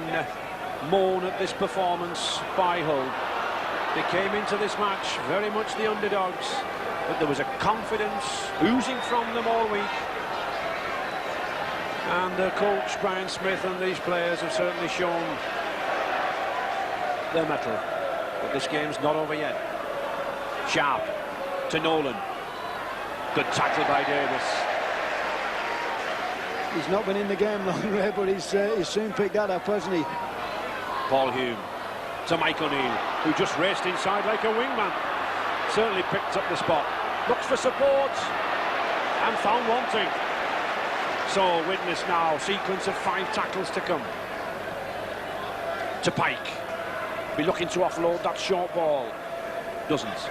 moan at this performance by Hull. They came into this match very much the underdogs, but there was a confidence oozing from them all week. And the coach, Brian Smith, and these players have certainly shown their mettle. But this game's not over yet. Sharp to Nolan. Good tackle by Davis. He's not been in the game long, Ray, but he's soon picked that up, hasn't he? Paul Hume to Mike O'Neill, who just raced inside like a wingman. Certainly picked up the spot. Looks for support and found wanting. So Widnes now, sequence of 5 tackles to come. To Pike. Be looking to offload that short ball. Doesn't.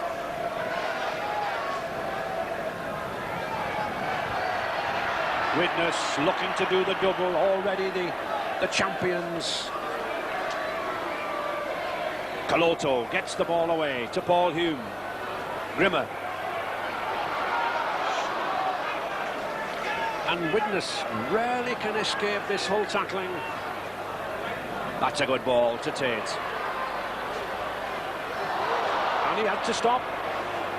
Widnes looking to do the double, already the champions. Caloto gets the ball away to Paul Hume. Grimmer. And Widnes rarely can escape this Hull tackling. That's a good ball to Tate. And he had to stop.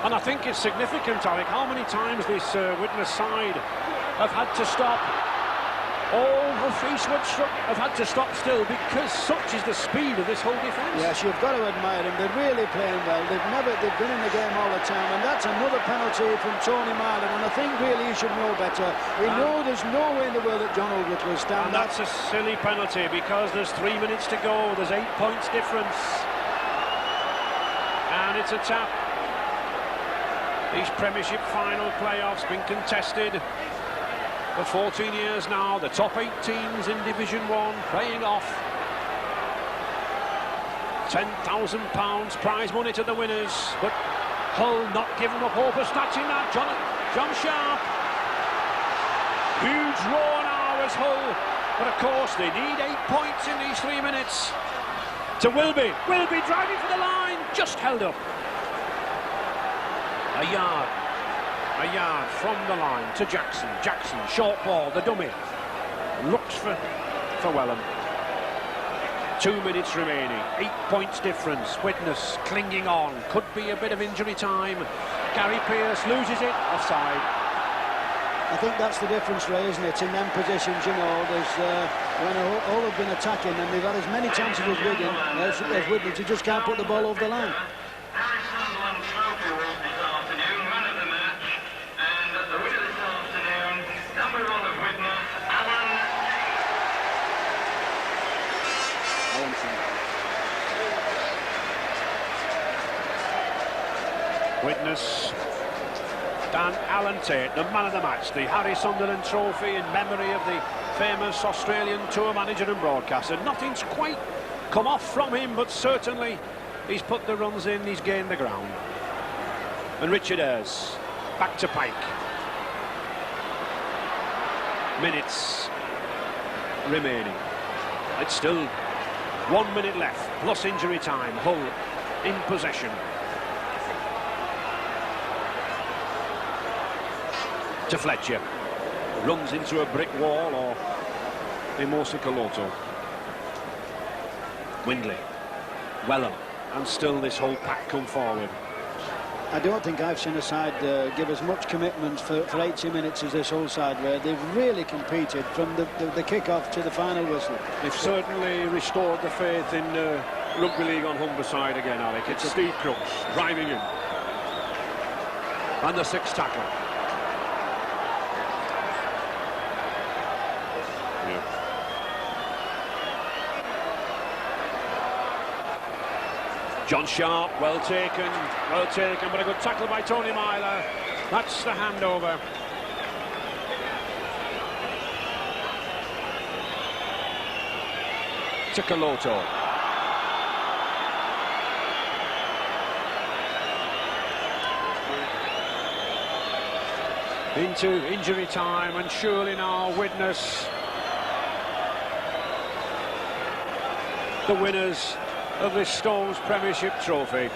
And I think it's significant, Alec, how many times this Widnes side have had to stop. All the Eastwood have had to stop still because such is the speed of this whole defence. Yes, you've got to admire them. They're really playing well. They've been in the game all the time, and that's another penalty from Tony Marlin. And I think really he should know better. We know there's no way in the world that John Aldrich will stand. And that's a silly penalty because there's 3 minutes to go. There's 8 points difference, and it's a tap. These Premiership final playoffs been contested for 14 years now. The top 8 teams in Division 1 playing off. £10,000 prize money to the winners, but Hull not giving up hope of snatching that. John Sharp. Huge roar now as Hull, but of course they need 8 points in these 3 minutes. To Wilby. Wilby driving for the line, just held up. A yard from the line to Jackson. Jackson, short ball, the dummy. Looks for Wellham. 2 minutes remaining, 8 points difference. Widnes clinging on. Could be a bit of injury time. Gary Pearce loses it, offside. I think that's the difference, Ray, isn't it? In them positions, you know, there's when all have been attacking and they've had as many chances as Widnes, you just can't put the ball over the line. Widnes, Dan Allen Tate, the man of the match, the Harry Sunderland Trophy in memory of the famous Australian tour manager and broadcaster. Nothing's quite come off from him, but certainly he's put the runs in, he's gained the ground. And Richard Ayres, back to Pike. Minutes remaining. It's still 1 minute left, plus injury time. Hull in possession. To Fletcher, runs into a brick wall, or Mimosa Caloto. Windley, Wellham, and still this whole pack come forward. I don't think I've seen a side give as much commitment for 80 minutes as this whole side, where they've really competed from the kick-off to the final whistle. They've certainly restored the faith in rugby league on Humber side again, Alec. It's Steve Crooks driving in. And the 6th tackle. John Sharp, well taken, but a good tackle by Tony Myler. That's the handover. To Kaloto. Into injury time, and surely now Widnes, the winners of this Stones Premiership trophy.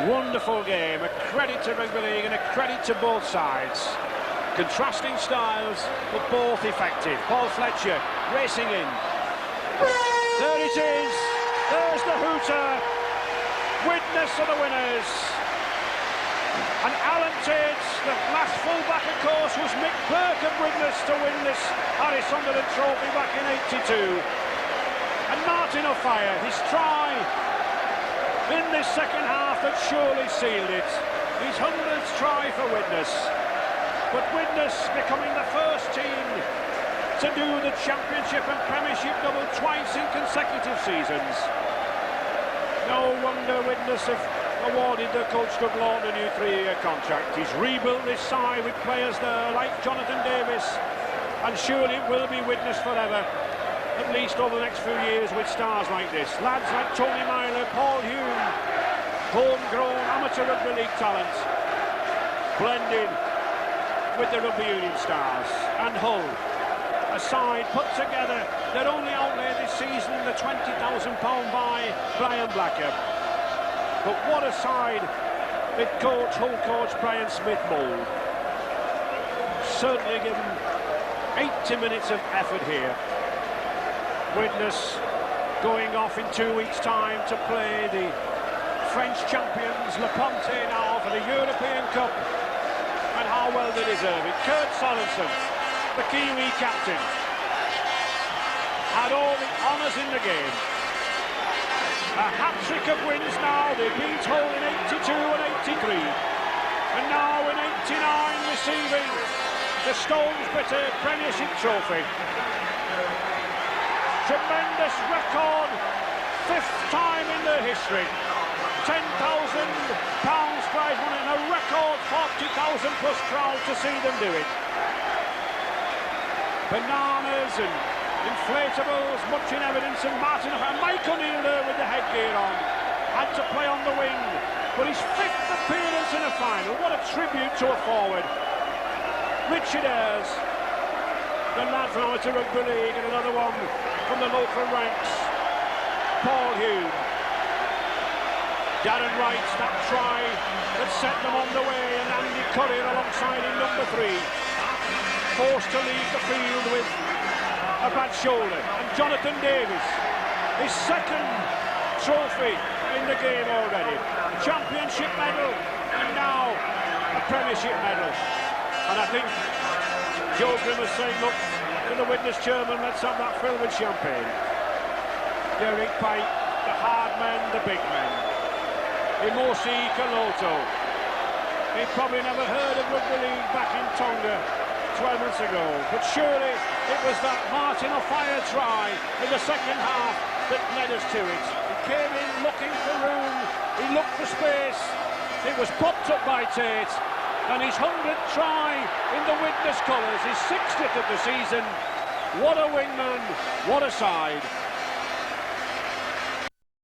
Wonderful game, a credit to Rugby League and a credit to both sides. Contrasting styles, but both effective. Paul Fletcher racing in. There it is, there's the hooter. Widnes are the winners. And Alan Tate, the last full-back, of course, was Mick Burke of Widnes to win this Harry Sunderland trophy back in '82. And Martin O'Fire, his try in this second half that surely sealed it. His 100th try for Widnes. But Widnes becoming the first team to do the Championship and Premiership double twice in consecutive seasons. No wonder Widnes have awarded the coach Doug Lawton a new 3-year contract. He's rebuilt this side with players there like Jonathan Davis, and surely it will be Widnes forever, at least over the next few years, with stars like this. Lads like Tony Myler, Paul Hume, homegrown amateur rugby league talent, blended with the rugby union stars. And Hull, a side put together that only outlay this season the £20,000 by Brian Blacker. But what a side that Hull coach Brian Smith mould. Certainly given 80 minutes of effort here. Widnes going off in 2 weeks' time to play the French champions Le Ponte now for the European Cup, and how well they deserve it. Kurt Sorensen, the Kiwi captain, had all the honours in the game. A hat-trick of wins now. They beat Hull in '82 and '83, and now in '89 receiving the Stones Bitter Premiership trophy. Tremendous record, 5th time in their history. £10,000 prize money and a record 40,000 plus crowd to see them do it. Bananas and inflatables, much in evidence, and Martin and Mike O'Neill there with the headgear on. Had to play on the wing, but his 5th appearance in a final. What a tribute to a forward. Richard Ayres, the lad from amateur rugby league, and another one from the local ranks, Paul Hume. Darren Wright's that try that set them on the way, and Andy Curry alongside in number 3. Forced to leave the field with a bad shoulder. And Jonathan Davis, his 2nd trophy in the game already. A championship medal, and now a premiership medal. And I think Joe Grimm was saying, look, to the Widnes chairman, let's have that filled with champagne. Derek Pike, the hard men, the big men. Imosi Kaloto. He probably never heard of rugby league back in Tonga 12 months ago, but surely it was that Martin O'Fire try in the second half that led us to it. He came in looking for room, he looked for space, it was popped up by Tate, and his 100th try in the Widnes colours, his 60th of the season. What a wingman, what a side.